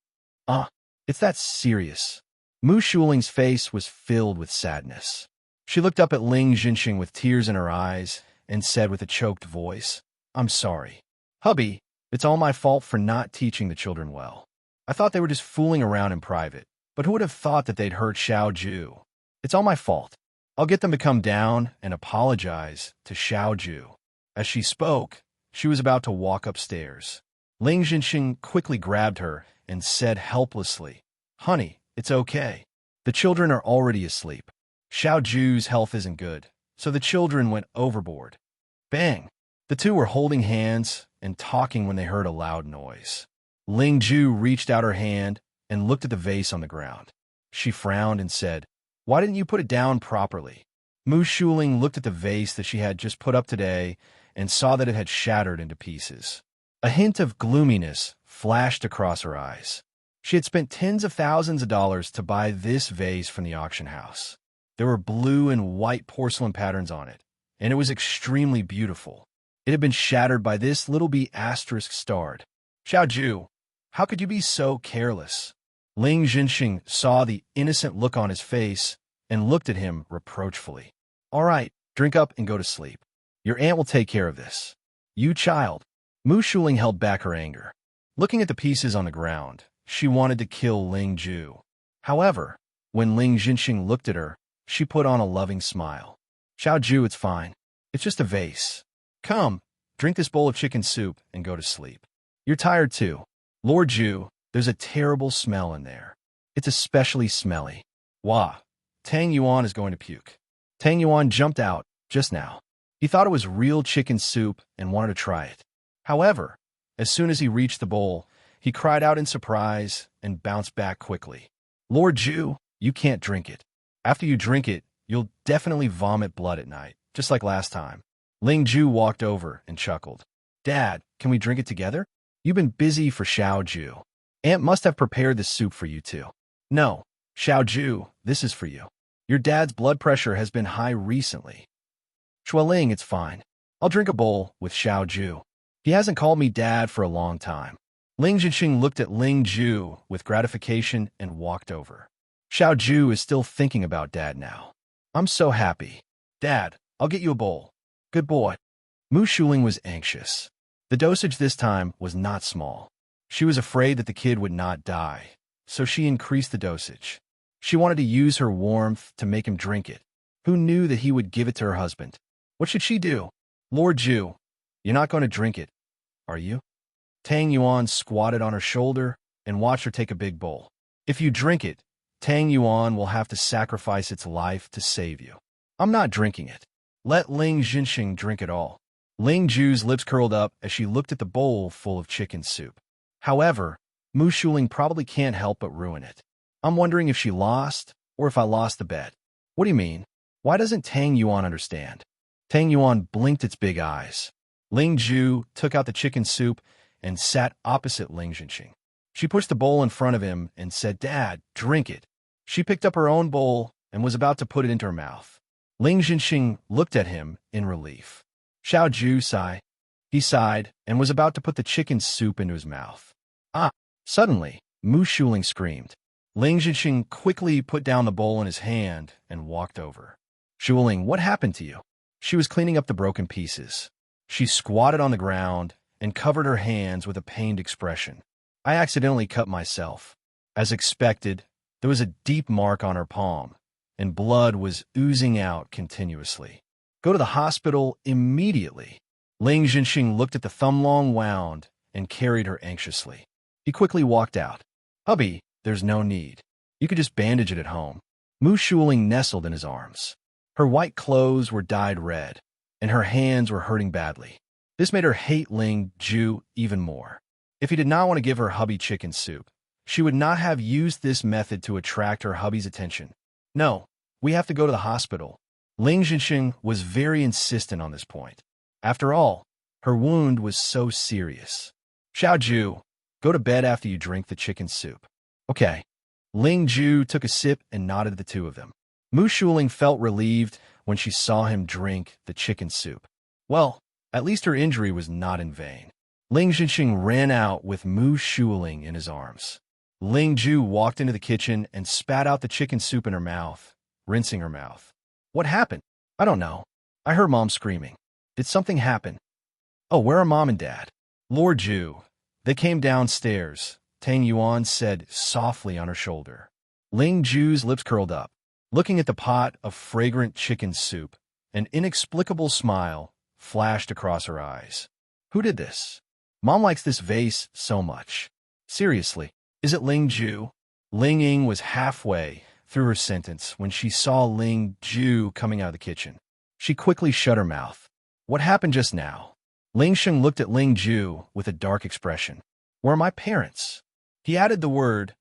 It's that serious. Mu Shuling's face was filled with sadness. She looked up at Ling Jinxing with tears in her eyes and said with a choked voice, I'm sorry. Hubby, it's all my fault for not teaching the children well. I thought they were just fooling around in private, but who would have thought that they'd hurt Xiao Ju? It's all my fault. I'll get them to come down and apologize to Xiao Ju. As she spoke, she was about to walk upstairs. Ling Jinxing quickly grabbed her and said helplessly, Honey, it's okay. The children are already asleep. Xiao Ju's health isn't good, so the children went overboard. Bang! The two were holding hands and talking when they heard a loud noise. Ling Ju reached out her hand and looked at the vase on the ground. She frowned and said, Why didn't you put it down properly? Mu Shuling looked at the vase that she had just put up today and saw that it had shattered into pieces. A hint of gloominess flashed across her eyes. She had spent tens of thousands of dollars to buy this vase from the auction house. There were blue and white porcelain patterns on it, and it was extremely beautiful. It had been shattered by this little b** starred. Xiao Ju, how could you be so careless? Ling Jinxing saw the innocent look on his face and looked at him reproachfully. All right, drink up and go to sleep. Your aunt will take care of this. You child. Mu Shuling held back her anger. Looking at the pieces on the ground, she wanted to kill Ling Ju. However, when Ling Jinxing looked at her, she put on a loving smile. Xiao Ju, it's fine. It's just a vase. Come, drink this bowl of chicken soup and go to sleep. You're tired too. Lord Ju, there's a terrible smell in there. It's especially smelly. Wah, Tang Yuan is going to puke. Tang Yuan jumped out just now. He thought it was real chicken soup and wanted to try it. However, as soon as he reached the bowl, he cried out in surprise and bounced back quickly. Lord Ju, you can't drink it. After you drink it, you'll definitely vomit blood at night, just like last time. Ling Ju walked over and chuckled. Dad, can we drink it together? You've been busy for Xiao Ju. Aunt must have prepared this soup for you too. No, Xiao Ju, this is for you. Your dad's blood pressure has been high recently. Shualing, it's fine. I'll drink a bowl with Xiao Ju. He hasn't called me dad for a long time. Ling Jinxing looked at Ling Ju with gratification and walked over. Xiao Ju is still thinking about dad now. I'm so happy. Dad, I'll get you a bowl. Good boy. Mu Shuling was anxious. The dosage this time was not small. She was afraid that the kid would not die, so she increased the dosage. She wanted to use her warmth to make him drink it. Who knew that he would give it to her husband? What should she do? Lord Ju, you're not going to drink it, are you? Tang Yuan squatted on her shoulder and watched her take a big bowl. If you drink it, Tang Yuan will have to sacrifice its life to save you. I'm not drinking it. Let Ling Jinxing drink it all. Ling Ju's lips curled up as she looked at the bowl full of chicken soup. However, Mu Shuling probably can't help but ruin it. I'm wondering if she lost or if I lost the bet. What do you mean? Why doesn't Tang Yuan understand? Tang Yuan blinked its big eyes. Ling Ju took out the chicken soup and sat opposite Ling Jinxing. She pushed the bowl in front of him and said, Dad, drink it. She picked up her own bowl and was about to put it into her mouth. Ling Jinxing looked at him in relief. Xiao Ju sighed. He sighed and was about to put the chicken soup into his mouth. Ah! Suddenly, Mu Shuling screamed. Ling Jinxing quickly put down the bowl in his hand and walked over. Shuling, what happened to you? She was cleaning up the broken pieces. She squatted on the ground and covered her hands with a pained expression. I accidentally cut myself. As expected, there was a deep mark on her palm, and blood was oozing out continuously. Go to the hospital immediately. Ling Jinxing looked at the thumb-long wound and carried her anxiously. He quickly walked out. Hubby, there's no need. You could just bandage it at home. Mu Shuling nestled in his arms. Her white clothes were dyed red, and her hands were hurting badly. This made her hate Ling Ju even more. If he did not want to give her hubby chicken soup, she would not have used this method to attract her hubby's attention. No, we have to go to the hospital. Ling Jinxing was very insistent on this point. After all, her wound was so serious. Xiao Ju, go to bed after you drink the chicken soup. Okay. Ling Ju took a sip and nodded at the two of them. Mu Shuling felt relieved when she saw him drink the chicken soup. Well, at least her injury was not in vain. Ling Jinxing ran out with Mu Shuling in his arms. Ling Ju walked into the kitchen and spat out the chicken soup in her mouth, rinsing her mouth. What happened? I don't know. I heard Mom screaming. Did something happen? Oh, where are Mom and Dad? Lord Ju. They came downstairs, Tang Yuan said softly on her shoulder. Ling Ju's lips curled up. Looking at the pot of fragrant chicken soup, an inexplicable smile flashed across her eyes. Who did this? Mom likes this vase so much. Seriously, is it Ling Ju? Ling Ying was halfway through her sentence when she saw Ling Ju coming out of the kitchen. She quickly shut her mouth. What happened just now? Ling Sheng looked at Ling Ju with a dark expression. Where are my parents? He added the word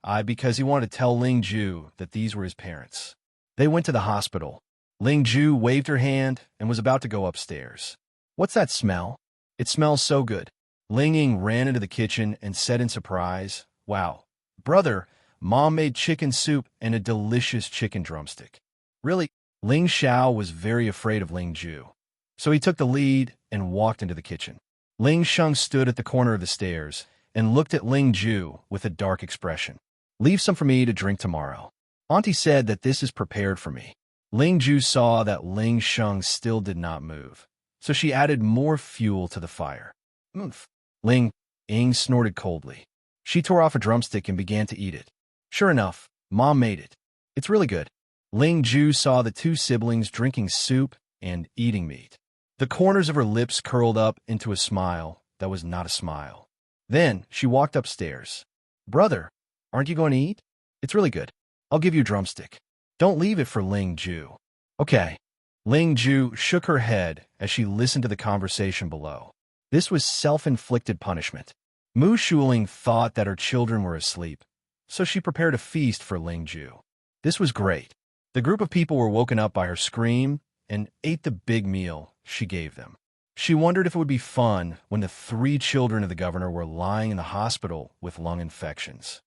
I because he wanted to tell Ling Ju that these were his parents. They went to the hospital. Ling Ju waved her hand and was about to go upstairs. What's that smell? It smells so good. Ling Ying ran into the kitchen and said in surprise, Wow, brother, Mom made chicken soup and a delicious chicken drumstick. Really? Ling Xiao was very afraid of Ling Ju, so he took the lead and walked into the kitchen. Ling Sheng stood at the corner of the stairs and looked at Ling Ju with a dark expression. Leave some for me to drink tomorrow. Auntie said that this is prepared for me. Ling Ju saw that Ling Sheng still did not move, so she added more fuel to the fire. Oomph. Ling Ying snorted coldly. She tore off a drumstick and began to eat it. Sure enough, Mom made it. It's really good. Ling Ju saw the two siblings drinking soup and eating meat. The corners of her lips curled up into a smile that was not a smile. Then she walked upstairs. Brother, aren't you going to eat? It's really good. I'll give you a drumstick. Don't leave it for Ling Ju. Okay. Ling Ju shook her head as she listened to the conversation below. This was self-inflicted punishment. Mu Shuling thought that her children were asleep, so she prepared a feast for Ling Ju. This was great. The group of people were woken up by her scream and ate the big meal she gave them. She wondered if it would be fun when the 3 children of the governor were lying in the hospital with lung infections.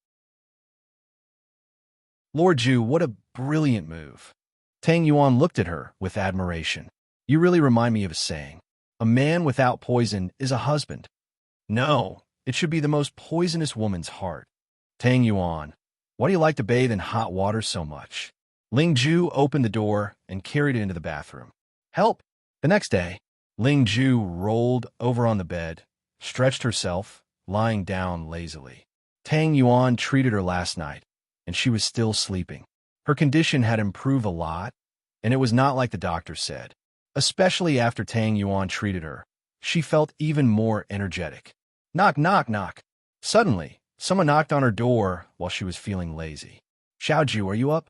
Lord Ju, what a brilliant move. Tang Yuan looked at her with admiration. You really remind me of a saying. A man without poison is a husband. No, it should be the most poisonous woman's heart. Tang Yuan, why do you like to bathe in hot water so much? Ling Ju opened the door and carried it into the bathroom. Help! The next day, Ling Ju rolled over on the bed, stretched herself, lying down lazily. Tang Yuan treated her last night, and she was still sleeping. Her condition had improved a lot, and it was not like the doctor said. Especially after Tang Yuan treated her, she felt even more energetic. Knock, knock, knock. Suddenly, someone knocked on her door while she was feeling lazy. Xiaoju, are you up?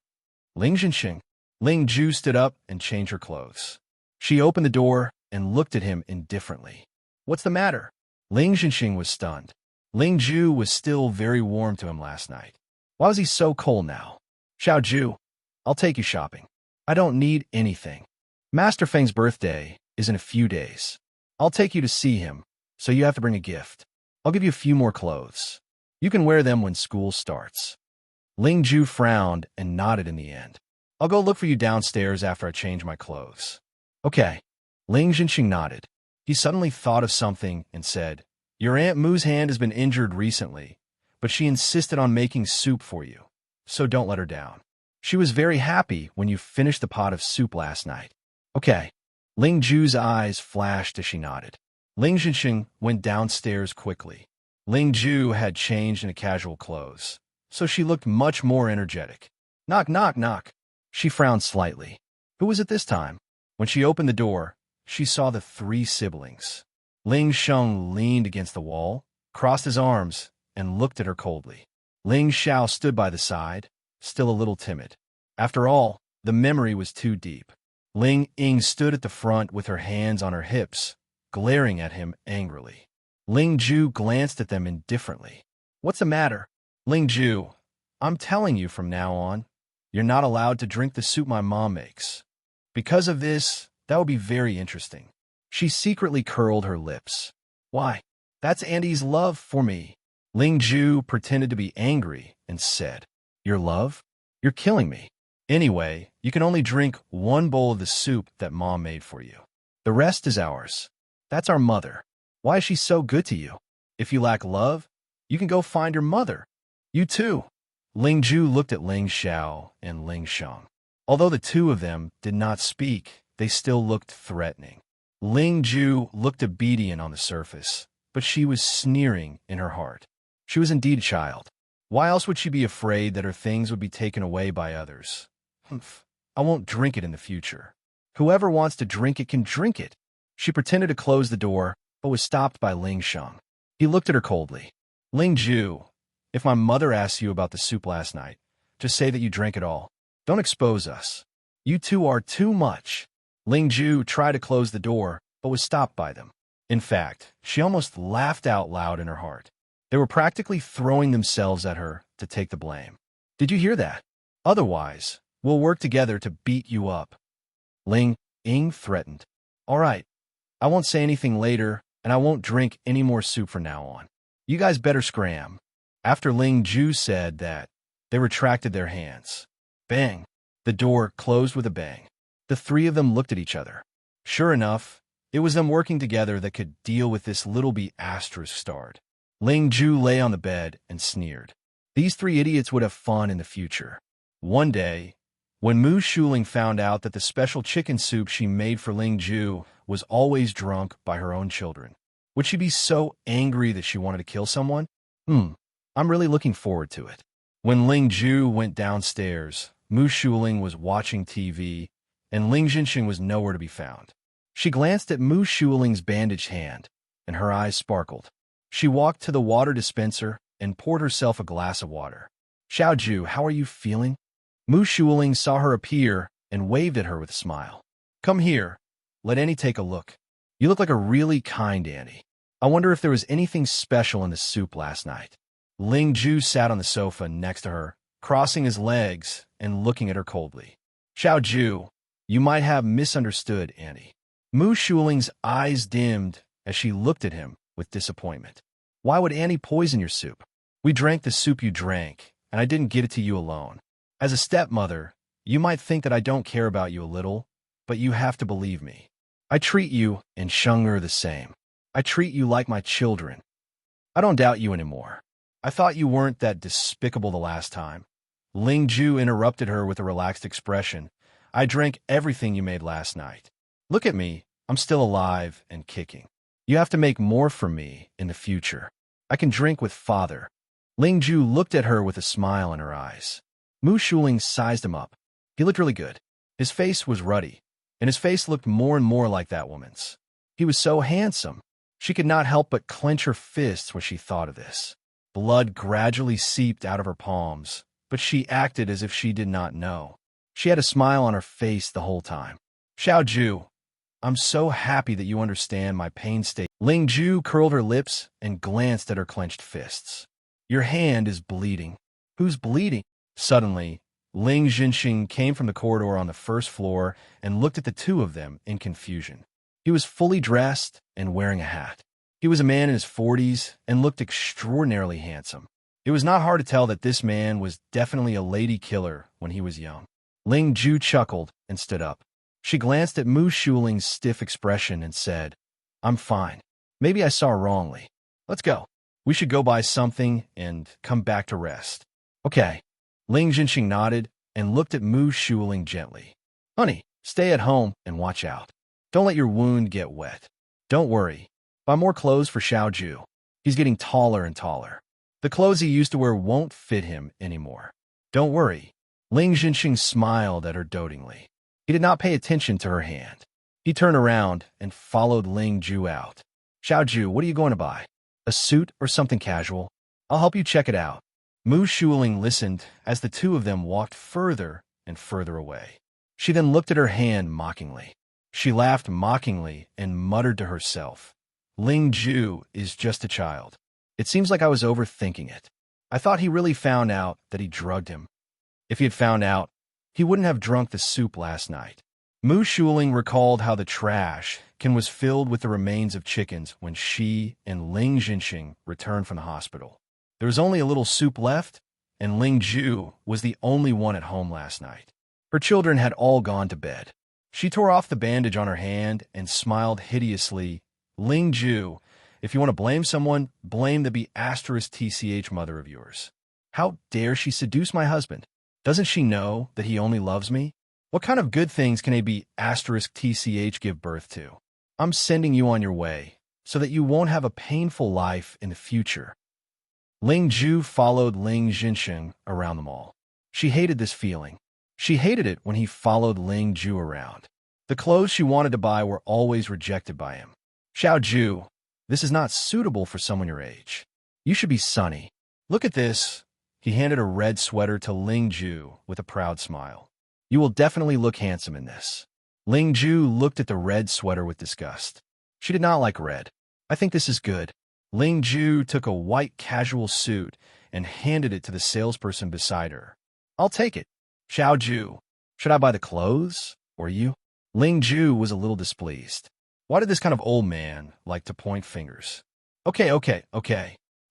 Ling Jinxing. Ling Ju stood up and changed her clothes. She opened the door and looked at him indifferently. What's the matter? Ling Jinxing was stunned. Ling Ju was still very warm to him last night. Why was he so cold now? Xiaoju, I'll take you shopping. I don't need anything. Master Feng's birthday is in a few days. I'll take you to see him, so you have to bring a gift. I'll give you a few more clothes. You can wear them when school starts. Ling Ju frowned and nodded in the end. I'll go look for you downstairs after I change my clothes. Okay. Ling Jinxing nodded. He suddenly thought of something and said, Your Aunt Moo's hand has been injured recently, but she insisted on making soup for you, so don't let her down. She was very happy when you finished the pot of soup last night. Okay. Ling Ju's eyes flashed as she nodded. Ling Jinxing went downstairs quickly. Ling Ju had changed into casual clothes, so she looked much more energetic. Knock, knock, knock. She frowned slightly. Who was it this time? When she opened the door, she saw the three siblings. Ling Sheng leaned against the wall, crossed his arms, and looked at her coldly. Ling Xiao stood by the side, still a little timid. After all, the memory was too deep. Ling Ying stood at the front with her hands on her hips, glaring at him angrily. Ling Ju glanced at them indifferently. What's the matter? Ling Ju, I'm telling you from now on, you're not allowed to drink the soup my mom makes. Because of this, that would be very interesting. She secretly curled her lips. Why? That's Andy's love for me. Ling Ju pretended to be angry and said, Your love? You're killing me. Anyway, you can only drink one bowl of the soup that Mom made for you. The rest is ours. That's our mother. Why is she so good to you? If you lack love, you can go find your mother. You too. Ling Ju looked at Ling Xiao and Ling Sheng. Although the two of them did not speak, they still looked threatening. Ling Ju looked obedient on the surface, but she was sneering in her heart. She was indeed a child. Why else would she be afraid that her things would be taken away by others? Humph. I won't drink it in the future. Whoever wants to drink it can drink it. She pretended to close the door, but was stopped by Ling Sheng. He looked at her coldly. Ling Ju, if my mother asks you about the soup last night, just say that you drank it all. Don't expose us. You two are too much. Ling Ju tried to close the door, but was stopped by them. In fact, she almost laughed out loud in her heart. They were practically throwing themselves at her to take the blame. Did you hear that? Otherwise, we'll work together to beat you up. Ling Ying threatened. All right, I won't say anything later, and I won't drink any more soup from now on. You guys better scram. After Ling Ju said that, they retracted their hands. Bang! The door closed with a bang. The three of them looked at each other. Sure enough, it was them working together that could deal with this little B** starred. Ling Ju lay on the bed and sneered. These three idiots would have fun in the future. One day, when Mu Shuling found out that the special chicken soup she made for Ling Ju was always drunk by her own children, would she be so angry that she wanted to kill someone? I'm really looking forward to it. When Ling Ju went downstairs, Mu Shuling was watching TV, and Ling Jinxing was nowhere to be found. She glanced at Mu Shuling's bandaged hand, and her eyes sparkled. She walked to the water dispenser and poured herself a glass of water. Xiaoju, how are you feeling? Mu Shuling saw her appear and waved at her with a smile. Come here. Let Annie take a look. You look like a really kind Annie. I wonder if there was anything special in the soup last night. Ling Ju sat on the sofa next to her, crossing his legs and looking at her coldly. Xiaoju, you might have misunderstood Annie. Mu Shuling's eyes dimmed as she looked at him with disappointment. Why would Annie poison your soup? We drank the soup you drank, and I didn't get it to you alone. As a stepmother, you might think that I don't care about you a little, but you have to believe me. I treat you and Sheng'er the same. I treat you like my children. I don't doubt you anymore. I thought you weren't that despicable the last time. Ling Ju interrupted her with a relaxed expression. I drank everything you made last night. Look at me. I'm still alive and kicking. You have to make more for me in the future. I can drink with father. Ling Ju looked at her with a smile in her eyes. Mu Shuling sized him up. He looked really good. His face was ruddy, and his face looked more and more like that woman's. He was so handsome. She could not help but clench her fists when she thought of this. Blood gradually seeped out of her palms, but she acted as if she did not know. She had a smile on her face the whole time. Xiao Ju, I'm so happy that you understand my pain state. Ling Ju curled her lips and glanced at her clenched fists. Your hand is bleeding. Who's bleeding? Suddenly, Ling Jinxing came from the corridor on the first floor and looked at the two of them in confusion. He was fully dressed and wearing a hat. He was a man in his 40s and looked extraordinarily handsome. It was not hard to tell that this man was definitely a lady killer when he was young. Ling Ju chuckled and stood up. She glanced at Mu Shuling's stiff expression and said, I'm fine. Maybe I saw wrongly. Let's go. We should go buy something and come back to rest. Okay. Ling Jinxing nodded and looked at Mu Shuling gently. Honey, stay at home and watch out. Don't let your wound get wet. Don't worry. Buy more clothes for Xiao Ju. He's getting taller and taller. The clothes he used to wear won't fit him anymore. Don't worry. Ling Jinxing smiled at her dotingly. He did not pay attention to her hand. He turned around and followed Ling Ju out. Xiao Ju, what are you going to buy? A suit or something casual? I'll help you check it out. Mu Shuling listened as the two of them walked further and further away. She then looked at her hand mockingly. She laughed mockingly and muttered to herself, Ling Ju is just a child. It seems like I was overthinking it. I thought he really found out that he drugged him. If he had found out, he wouldn't have drunk the soup last night. Mu Shuling recalled how the trash can was filled with the remains of chickens when she and Ling Jinxing returned from the hospital. There was only a little soup left, and Ling Ju was the only one at home last night. Her children had all gone to bed. She tore off the bandage on her hand and smiled hideously. Ling Ju, if you want to blame someone, blame the B*TCH mother of yours. How dare she seduce my husband? Doesn't she know that he only loves me? What kind of good things can a B*TCH give birth to? I'm sending you on your way so that you won't have a painful life in the future. Ling Ju followed Ling Jinxing around the mall. She hated this feeling. She hated it when he followed Ling Ju around. The clothes she wanted to buy were always rejected by him. Xiao Ju, this is not suitable for someone your age. You should be sunny. Look at this. He handed a red sweater to Ling Ju with a proud smile. You will definitely look handsome in this. Ling Ju looked at the red sweater with disgust. She did not like red. I think this is good. Ling Ju took a white casual suit and handed it to the salesperson beside her. I'll take it. Xiao Ju, should I buy the clothes or you? Ling Ju was a little displeased. Why did this kind of old man like to point fingers? Okay.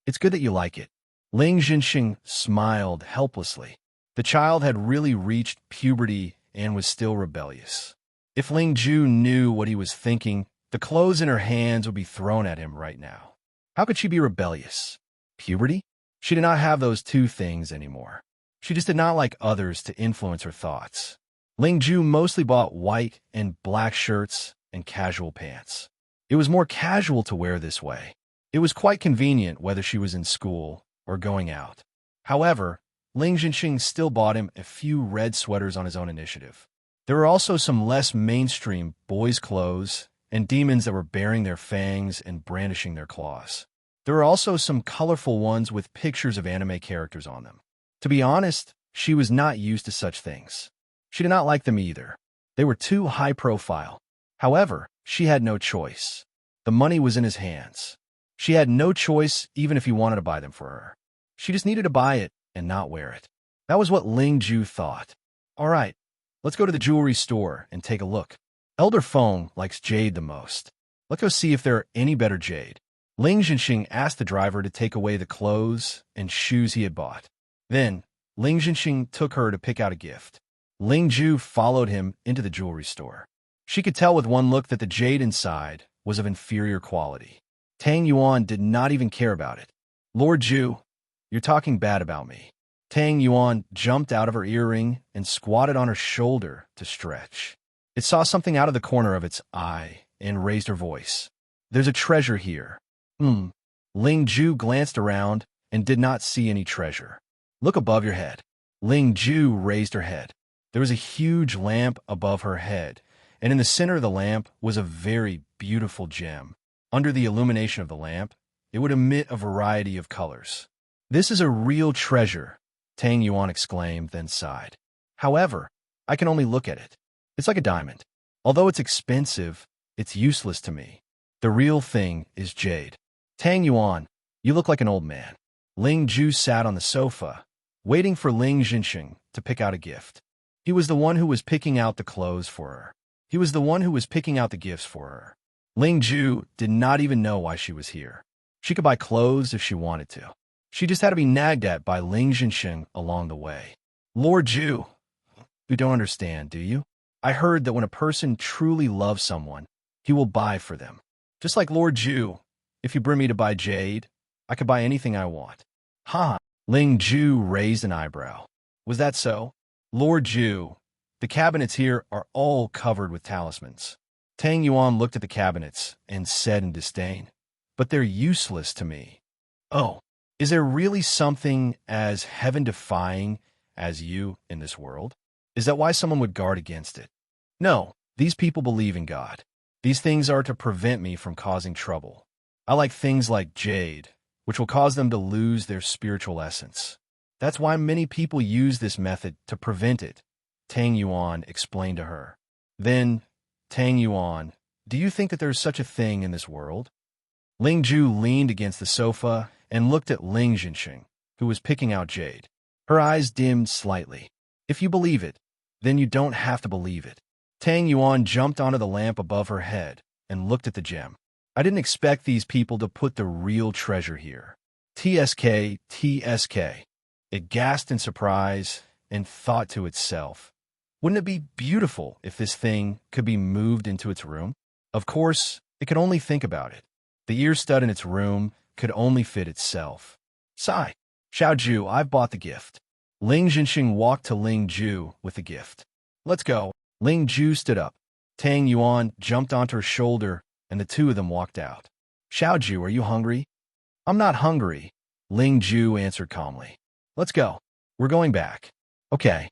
It's good that you like it. Ling Jinxing smiled helplessly. The child had really reached puberty and was still rebellious. If Ling Ju knew what he was thinking, the clothes in her hands would be thrown at him right now. How could she be rebellious? Puberty? She did not have those two things anymore. She just did not like others to influence her thoughts. Ling Ju mostly bought white and black shirts and casual pants. It was more casual to wear this way. It was quite convenient whether she was in school or going out. However, Ling Jinxing still bought him a few red sweaters on his own initiative. There were also some less mainstream boys' clothes and demons that were baring their fangs and brandishing their claws. There were also some colorful ones with pictures of anime characters on them. To be honest, she was not used to such things. She did not like them either. They were too high profile. However, she had no choice. The money was in his hands. She had no choice even if he wanted to buy them for her. She just needed to buy it and not wear it. That was what Ling Ju thought. All right, let's go to the jewelry store and take a look. Elder Feng likes jade the most. Let's go see if there are any better jade. Ling Jinxing asked the driver to take away the clothes and shoes he had bought. Then, Ling Jinxing took her to pick out a gift. Ling Ju followed him into the jewelry store. She could tell with one look that the jade inside was of inferior quality. Tang Yuan did not even care about it. Lord Ju, you're talking bad about me. Tang Yuan jumped out of her earring and squatted on her shoulder to stretch. It saw something out of the corner of its eye and raised her voice. There's a treasure here. Ling Ju glanced around and did not see any treasure. Look above your head. Ling Ju raised her head. There was a huge lamp above her head, and in the center of the lamp was a very beautiful gem. Under the illumination of the lamp, it would emit a variety of colors. This is a real treasure, Tang Yuan exclaimed, then sighed. However, I can only look at it. It's like a diamond. Although it's expensive, it's useless to me. The real thing is jade. Tang Yuan, you look like an old man. Ling Ju sat on the sofa, waiting for Ling Jinxing to pick out a gift. He was the one who was picking out the clothes for her. He was the one who was picking out the gifts for her. Ling Ju did not even know why she was here. She could buy clothes if she wanted to. She just had to be nagged at by Ling Jinxing along the way. Lord Ju, you don't understand, do you? I heard that when a person truly loves someone, he will buy for them. Just like Lord Ju, if you bring me to buy jade, I could buy anything I want. Ha! Ling Ju raised an eyebrow. Was that so? Lord Ju, the cabinets here are all covered with talismans. Tang Yuan looked at the cabinets and said in disdain, but they're useless to me. Oh, is there really something as heaven-defying as you in this world? Is that why someone would guard against it? No, these people believe in God. These things are to prevent me from causing trouble. I like things like jade, which will cause them to lose their spiritual essence. That's why many people use this method to prevent it, Tang Yuan explained to her. Then, Tang Yuan, do you think that there is such a thing in this world? Ling Ju leaned against the sofa and looked at Ling Jinxing, who was picking out jade. Her eyes dimmed slightly. If you believe it, then you don't have to believe it. Tang Yuan jumped onto the lamp above her head and looked at the gem. I didn't expect these people to put the real treasure here. TSK, TSK. It gasped in surprise and thought to itself, wouldn't it be beautiful if this thing could be moved into its room? Of course, it could only think about it. The ear stud in its room could only fit itself. Sigh. Xiao Ju, I've bought the gift. Ling Jinxing walked to Ling Ju with the gift. Let's go. Ling Ju stood up. Tang Yuan jumped onto her shoulder, and the two of them walked out. Xiao Ju, are you hungry? I'm not hungry, Ling Ju answered calmly. Let's go. We're going back. Okay.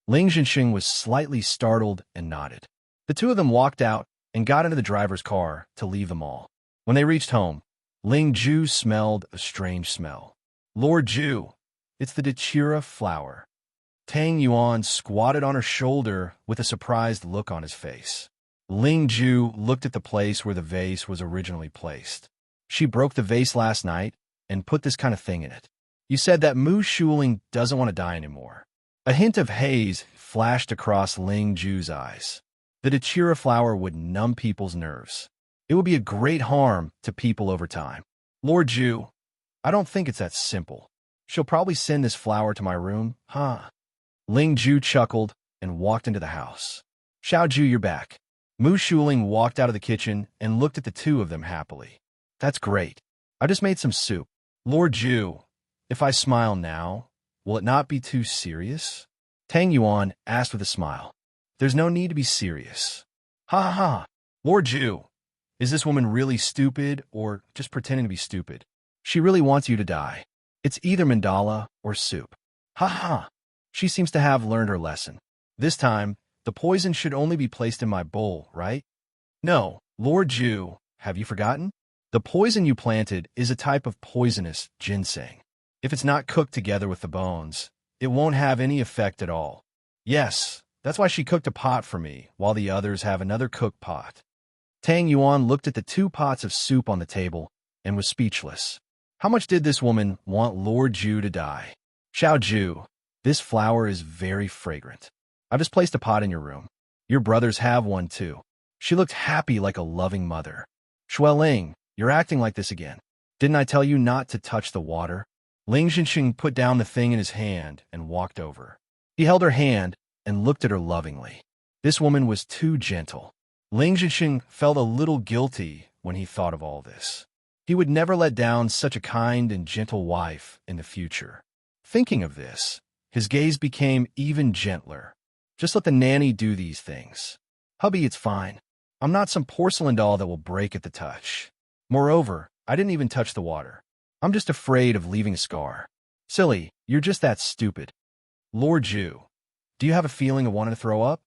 Ling Jinxing was slightly startled and nodded. The two of them walked out and got into the driver's car to leave the mall. When they reached home, Ling Ju smelled a strange smell. Lord Ju, it's the Dachira flower. Tang Yuan squatted on her shoulder with a surprised look on his face. Ling Ju looked at the place where the vase was originally placed. She broke the vase last night and put this kind of thing in it. You said that Mu Shuling doesn't want to die anymore. A hint of haze flashed across Ling Ju's eyes. The Dachira flower would numb people's nerves. It would be a great harm to people over time. Lord Ju, I don't think it's that simple. She'll probably send this flower to my room, huh? Ling Ju chuckled and walked into the house. Xiao Ju, you're back. Mu Shuling walked out of the kitchen and looked at the two of them happily. That's great. I just made some soup. Lord Ju, if I smile now, will it not be too serious? Tang Yuan asked with a smile. There's no need to be serious. Ha ha ha. Lord Ju, is this woman really stupid or just pretending to be stupid? She really wants you to die. It's either mandala or soup. Ha ha. She seems to have learned her lesson. This time, the poison should only be placed in my bowl, right? No, Lord Ju, have you forgotten? The poison you planted is a type of poisonous ginseng. If it's not cooked together with the bones, it won't have any effect at all. Yes, that's why she cooked a pot for me, while the others have another cooked pot. Tang Yuan looked at the 2 pots of soup on the table and was speechless. How much did this woman want Lord Ju to die? Xiao Ju, this flower is very fragrant. I've just placed a pot in your room. Your brothers have one too. She looked happy like a loving mother. Xueling, you're acting like this again. Didn't I tell you not to touch the water? Ling Jinxing put down the thing in his hand and walked over. He held her hand and looked at her lovingly. This woman was too gentle. Ling Zhixing felt a little guilty when he thought of all this. He would never let down such a kind and gentle wife in the future. Thinking of this, his gaze became even gentler. Just let the nanny do these things. Hubby, it's fine. I'm not some porcelain doll that will break at the touch. Moreover, I didn't even touch the water. I'm just afraid of leaving a scar. Silly, you're just that stupid. Lord Zhu, do you have a feeling of wanting to throw up?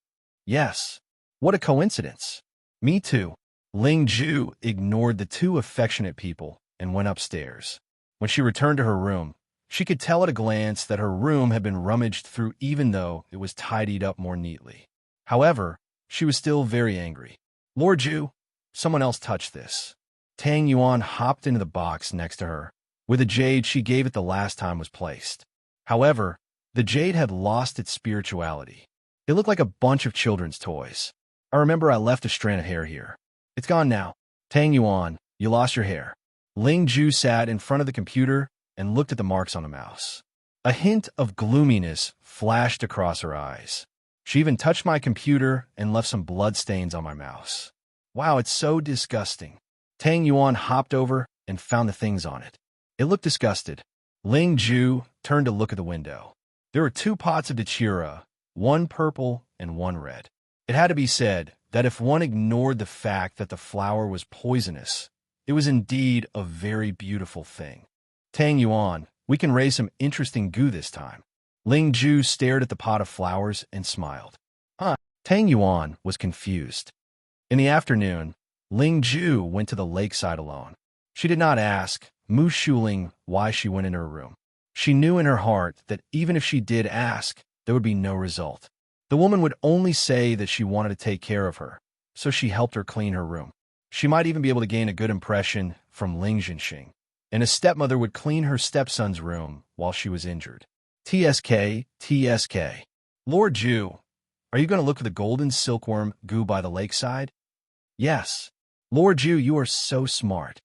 Yes. What a coincidence. Me too. Ling Zhu ignored the two affectionate people and went upstairs. When she returned to her room, she could tell at a glance that her room had been rummaged through even though it was tidied up more neatly. However, she was still very angry. Lord Zhu, someone else touched this. Tang Yuan hopped into the box next to her, with a jade she gave it the last time was placed. However, the jade had lost its spirituality. It looked like a bunch of children's toys. I remember I left a strand of hair here. It's gone now. Tang Yuan, you lost your hair. Ling Zhu sat in front of the computer and looked at the marks on the mouse. A hint of gloominess flashed across her eyes. She even touched my computer and left some blood stains on my mouse. Wow, it's so disgusting. Tang Yuan hopped over and found the things on it. It looked disgusted. Ling Zhu turned to look at the window. There were 2 pots of datura, one purple and one red. It had to be said that if one ignored the fact that the flower was poisonous, it was indeed a very beautiful thing. Tang Yuan, we can raise some interesting goo this time. Ling Zhu stared at the pot of flowers and smiled. Huh? Tang Yuan was confused. In the afternoon, Ling Zhu went to the lakeside alone. She did not ask Mu Shuling why she went in her room. She knew in her heart that even if she did ask, there would be no result. The woman would only say that she wanted to take care of her, so she helped her clean her room. She might even be able to gain a good impression from Ling Zhixing, and a stepmother would clean her stepson's room while she was injured. TSK, TSK. Lord Zhu, are you going to look for the golden silkworm goo by the lakeside? Yes. Lord Zhu, you are so smart.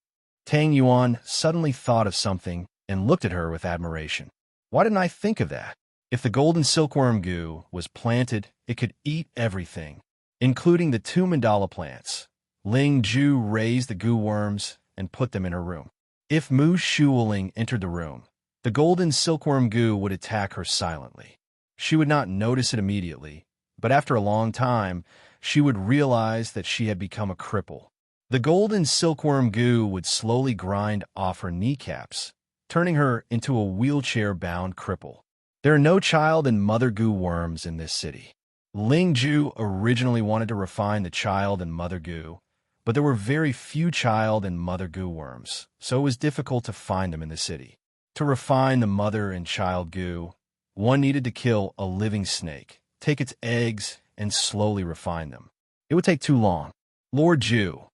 Tang Yuan suddenly thought of something and looked at her with admiration. Why didn't I think of that? If the golden silkworm goo was planted, it could eat everything, including the 2 mandala plants. Ling Zhu raised the goo worms and put them in her room. If Mu Shuling entered the room, the golden silkworm goo would attack her silently. She would not notice it immediately, but after a long time, she would realize that she had become a cripple. The golden silkworm goo would slowly grind off her kneecaps, turning her into a wheelchair-bound cripple. There are no child and mother goo worms in this city. Ling Zhu originally wanted to refine the child and mother goo, but there were very few child and mother goo worms, so it was difficult to find them in the city. To refine the mother and child goo, one needed to kill a living snake, take its eggs, and slowly refine them. It would take too long. Lord Zhu,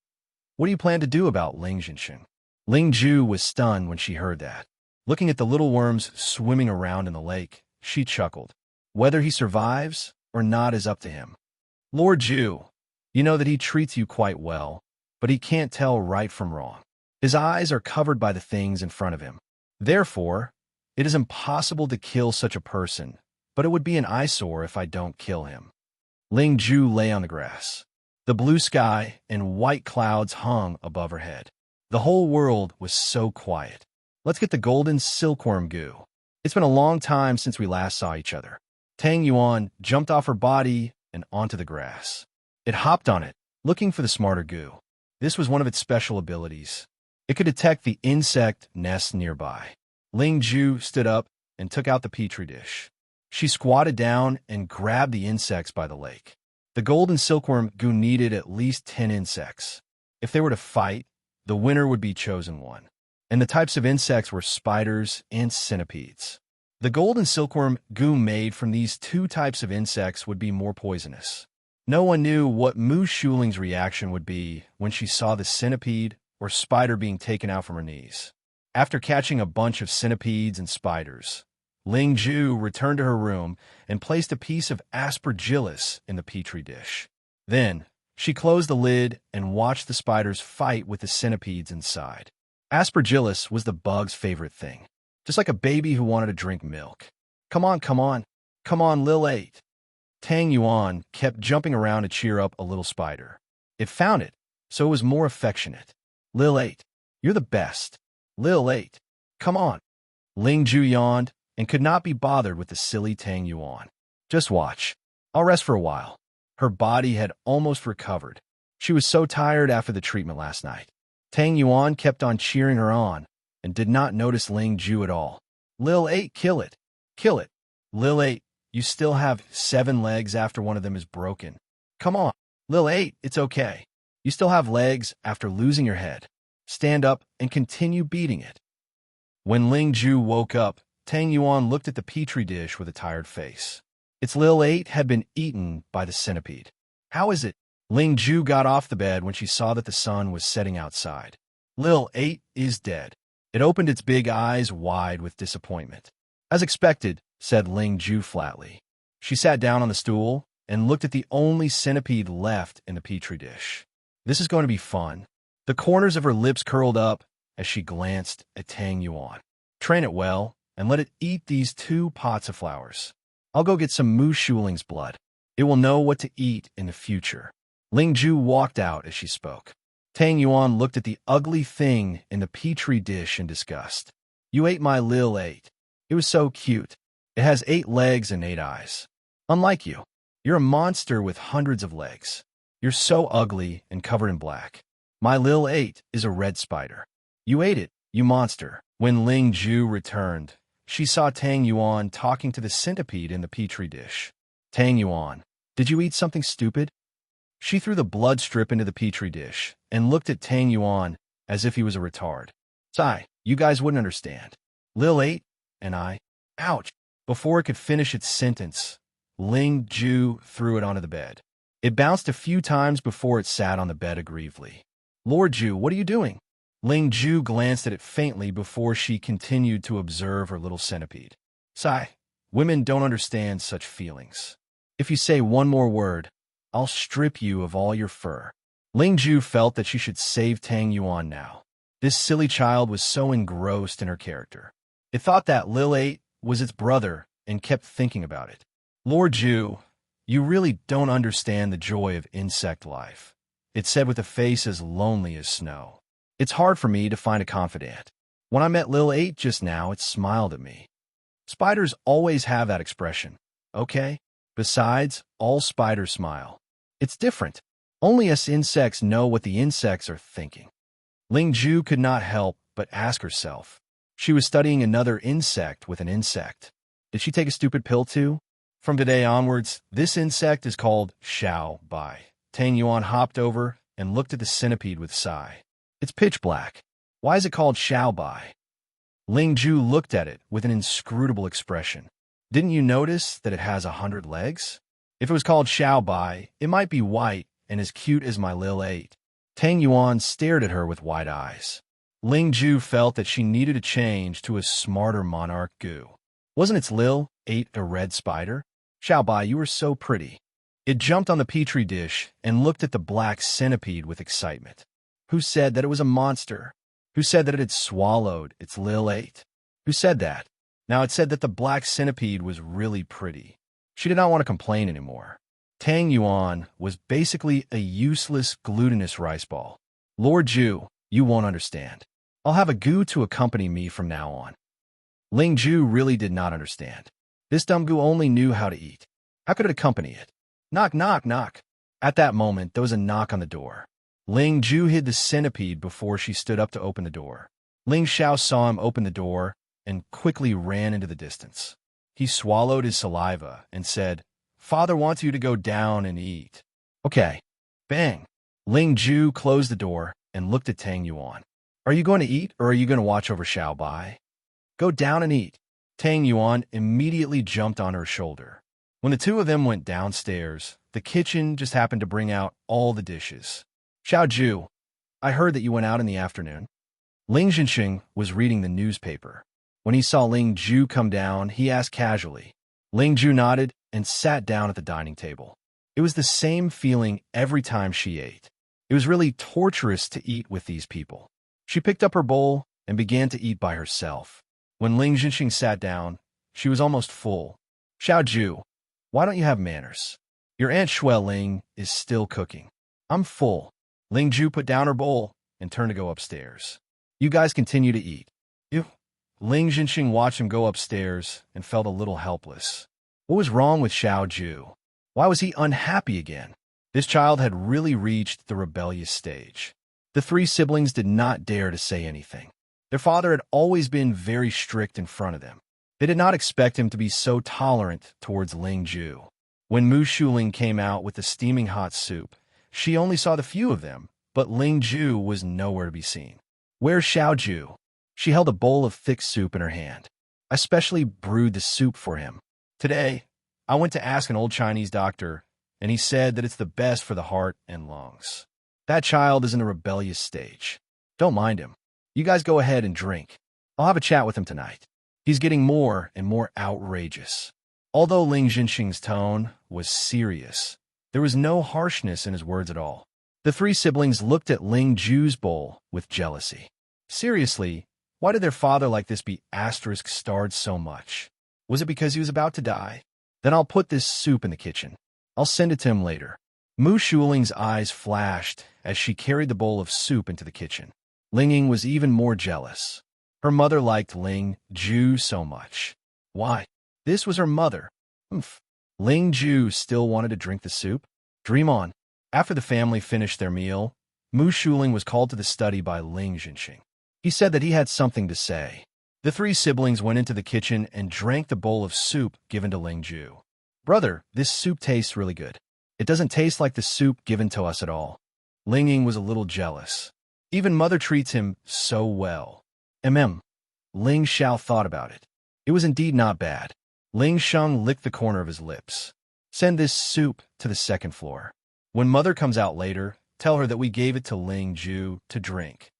what do you plan to do about Ling Zhixing? Ling Zhu was stunned when she heard that. Looking at the little worms swimming around in the lake, she chuckled. Whether he survives or not is up to him. Lord Zhu, you know that he treats you quite well, but he can't tell right from wrong. His eyes are covered by the things in front of him. Therefore, it is impossible to kill such a person, but it would be an eyesore if I don't kill him. Ling Zhu lay on the grass. The blue sky and white clouds hung above her head. The whole world was so quiet. Let's get the golden silkworm goo. It's been a long time since we last saw each other. Tang Yuan jumped off her body and onto the grass. It hopped on it, looking for the smarter goo. This was one of its special abilities. It could detect the insect nests nearby. Ling Zhu stood up and took out the petri dish. She squatted down and grabbed the insects by the lake. The golden silkworm goo needed at least 10 insects. If they were to fight, the winner would be chosen one. And the types of insects were spiders and centipedes. The golden silkworm goo made from these 2 types of insects would be more poisonous. No one knew what Mu Shuling's reaction would be when she saw the centipede or spider being taken out from her knees. After catching a bunch of centipedes and spiders, Ling Zhu returned to her room and placed a piece of aspergillus in the petri dish. Then, she closed the lid and watched the spiders fight with the centipedes inside. Aspergillus was the bug's favorite thing, just like a baby who wanted to drink milk. Come on, come on, come on, Lil 8. Tang Yuan kept jumping around to cheer up a little spider. It found it, so it was more affectionate. Lil 8, you're the best. Lil 8, come on. Ling Ju yawned and could not be bothered with the silly Tang Yuan. Just watch. I'll rest for a while. Her body had almost recovered. She was so tired after the treatment last night. Tang Yuan kept on cheering her on and did not notice Ling Ju at all. Lil 8, kill it. Kill it. Lil 8, you still have 7 legs after one of them is broken. Come on. Lil 8, it's okay. You still have legs after losing your head. Stand up and continue beating it. When Ling Ju woke up, Tang Yuan looked at the petri dish with a tired face. Its Lil 8 had been eaten by the centipede. How is it? Ling Ju got off the bed when she saw that the sun was setting outside. Lil 8 is dead. It opened its big eyes wide with disappointment. As expected, said Ling Ju flatly. She sat down on the stool and looked at the only centipede left in the petri dish. This is going to be fun. The corners of her lips curled up as she glanced at Tang Yuan. Train it well and let it eat these 2 pots of flowers. I'll go get some Mu Shuling's blood. It will know what to eat in the future. Ling Ju walked out as she spoke. Tang Yuan looked at the ugly thing in the petri dish in disgust. You ate my Lil 8. It was so cute. It has 8 legs and 8 eyes. Unlike you. You're a monster with hundreds of legs. You're so ugly and covered in black. My Lil 8 is a red spider. You ate it, you monster. When Ling Ju returned, she saw Tang Yuan talking to the centipede in the petri dish. Tang Yuan, did you eat something stupid? She threw the blood strip into the petri dish and looked at Tang Yuan as if he was a retard. Sigh, you guys wouldn't understand. Lil 8 and I. Ouch. Before it could finish its sentence, Ling Ju threw it onto the bed. It bounced a few times before it sat on the bed aggrievedly. Lord Ju, what are you doing? Ling Ju glanced at it faintly before she continued to observe her little centipede. Sigh, women don't understand such feelings. If you say one more word, I'll strip you of all your fur. Ling Ju felt that she should save Tang Yuan now. This silly child was so engrossed in her character. It thought that Lil 8 was its brother and kept thinking about it. Lord Ju, you really don't understand the joy of insect life, it said with a face as lonely as snow. It's hard for me to find a confidant. When I met Lil 8 just now, it smiled at me. Spiders always have that expression, okay? Besides, all spiders smile. It's different. Only us insects know what the insects are thinking. Ling Ju could not help but ask herself. She was studying another insect with an insect. Did she take a stupid pill too? From today onwards, this insect is called Xiao Bai. Tang Yuan hopped over and looked at the centipede with a sigh. It's pitch black. Why is it called Xiao Bai? Ling Ju looked at it with an inscrutable expression. Didn't you notice that it has 100 legs? If it was called Xiao Bai, it might be white and as cute as my Lil 8. Tang Yuan stared at her with wide eyes. Ling Ju felt that she needed to change to a smarter monarch goo. Wasn't its Lil 8 a red spider? Xiao Bai, you were so pretty. It jumped on the petri dish and looked at the black centipede with excitement. Who said that it was a monster? Who said that it had swallowed its Lil 8? Who said that? Now it said that the black centipede was really pretty. She did not want to complain anymore. Tang Yuan was basically a useless glutinous rice ball. Lord Ju, you won't understand. I'll have a goo to accompany me from now on. Ling Ju really did not understand. This dumb goo only knew how to eat. How could it accompany it? Knock, knock, knock. At that moment, there was a knock on the door. Ling Ju hid the centipede before she stood up to open the door. Ling Xiao saw him open the door and quickly ran into the distance. He swallowed his saliva and said, Father wants you to go down and eat. Okay. Bang. Ling Ju closed the door and looked at Tang Yuan. Are you going to eat or are you going to watch over Xiao Bai? Go down and eat. Tang Yuan immediately jumped on her shoulder. When the two of them went downstairs, the kitchen just happened to bring out all the dishes. Xiao Ju, I heard that you went out in the afternoon. Ling Zhenxing was reading the newspaper. When he saw Ling Ju come down, he asked casually. Ling Ju nodded and sat down at the dining table. It was the same feeling every time she ate. It was really torturous to eat with these people. She picked up her bowl and began to eat by herself. When Ling Zhenxing sat down, she was almost full. Xiao Ju, why don't you have manners? Your Aunt Shui Ling is still cooking. I'm full. Ling Ju put down her bowl and turned to go upstairs. You guys continue to eat. You. Ling Jinxing watched him go upstairs and felt a little helpless. What was wrong with Xiao Ju? Why was he unhappy again? This child had really reached the rebellious stage. The three siblings did not dare to say anything. Their father had always been very strict in front of them. They did not expect him to be so tolerant towards Ling Ju. When Mu Shuling came out with the steaming hot soup, she only saw the few of them, but Ling Ju was nowhere to be seen. Where's Xiao Ju? She held a bowl of thick soup in her hand. I specially brewed the soup for him. Today, I went to ask an old Chinese doctor, and he said that it's the best for the heart and lungs. That child is in a rebellious stage. Don't mind him. You guys go ahead and drink. I'll have a chat with him tonight. He's getting more and more outrageous. Although Ling Jinxing's tone was serious, there was no harshness in his words at all. The three siblings looked at Ling Ju's bowl with jealousy. Seriously, why did their father like this be *starred so much? Was it because he was about to die? Then I'll put this soup in the kitchen. I'll send it to him later. Mu Shuling's eyes flashed as she carried the bowl of soup into the kitchen. Ling Ying was even more jealous. Her mother liked Ling Ju so much. Why? This was her mother. Oomph. Ling Ju still wanted to drink the soup? Dream on. After the family finished their meal, Mu Shuling was called to the study by Ling Jinxing. He said that he had something to say. The three siblings went into the kitchen and drank the bowl of soup given to Ling Ju. Brother, this soup tastes really good. It doesn't taste like the soup given to us at all. Ling Ying was a little jealous. Even mother treats him so well. Ling Xiao thought about it. It was indeed not bad. Ling Sheng licked the corner of his lips. Send this soup to the second floor. When mother comes out later, tell her that we gave it to Ling Ju to drink.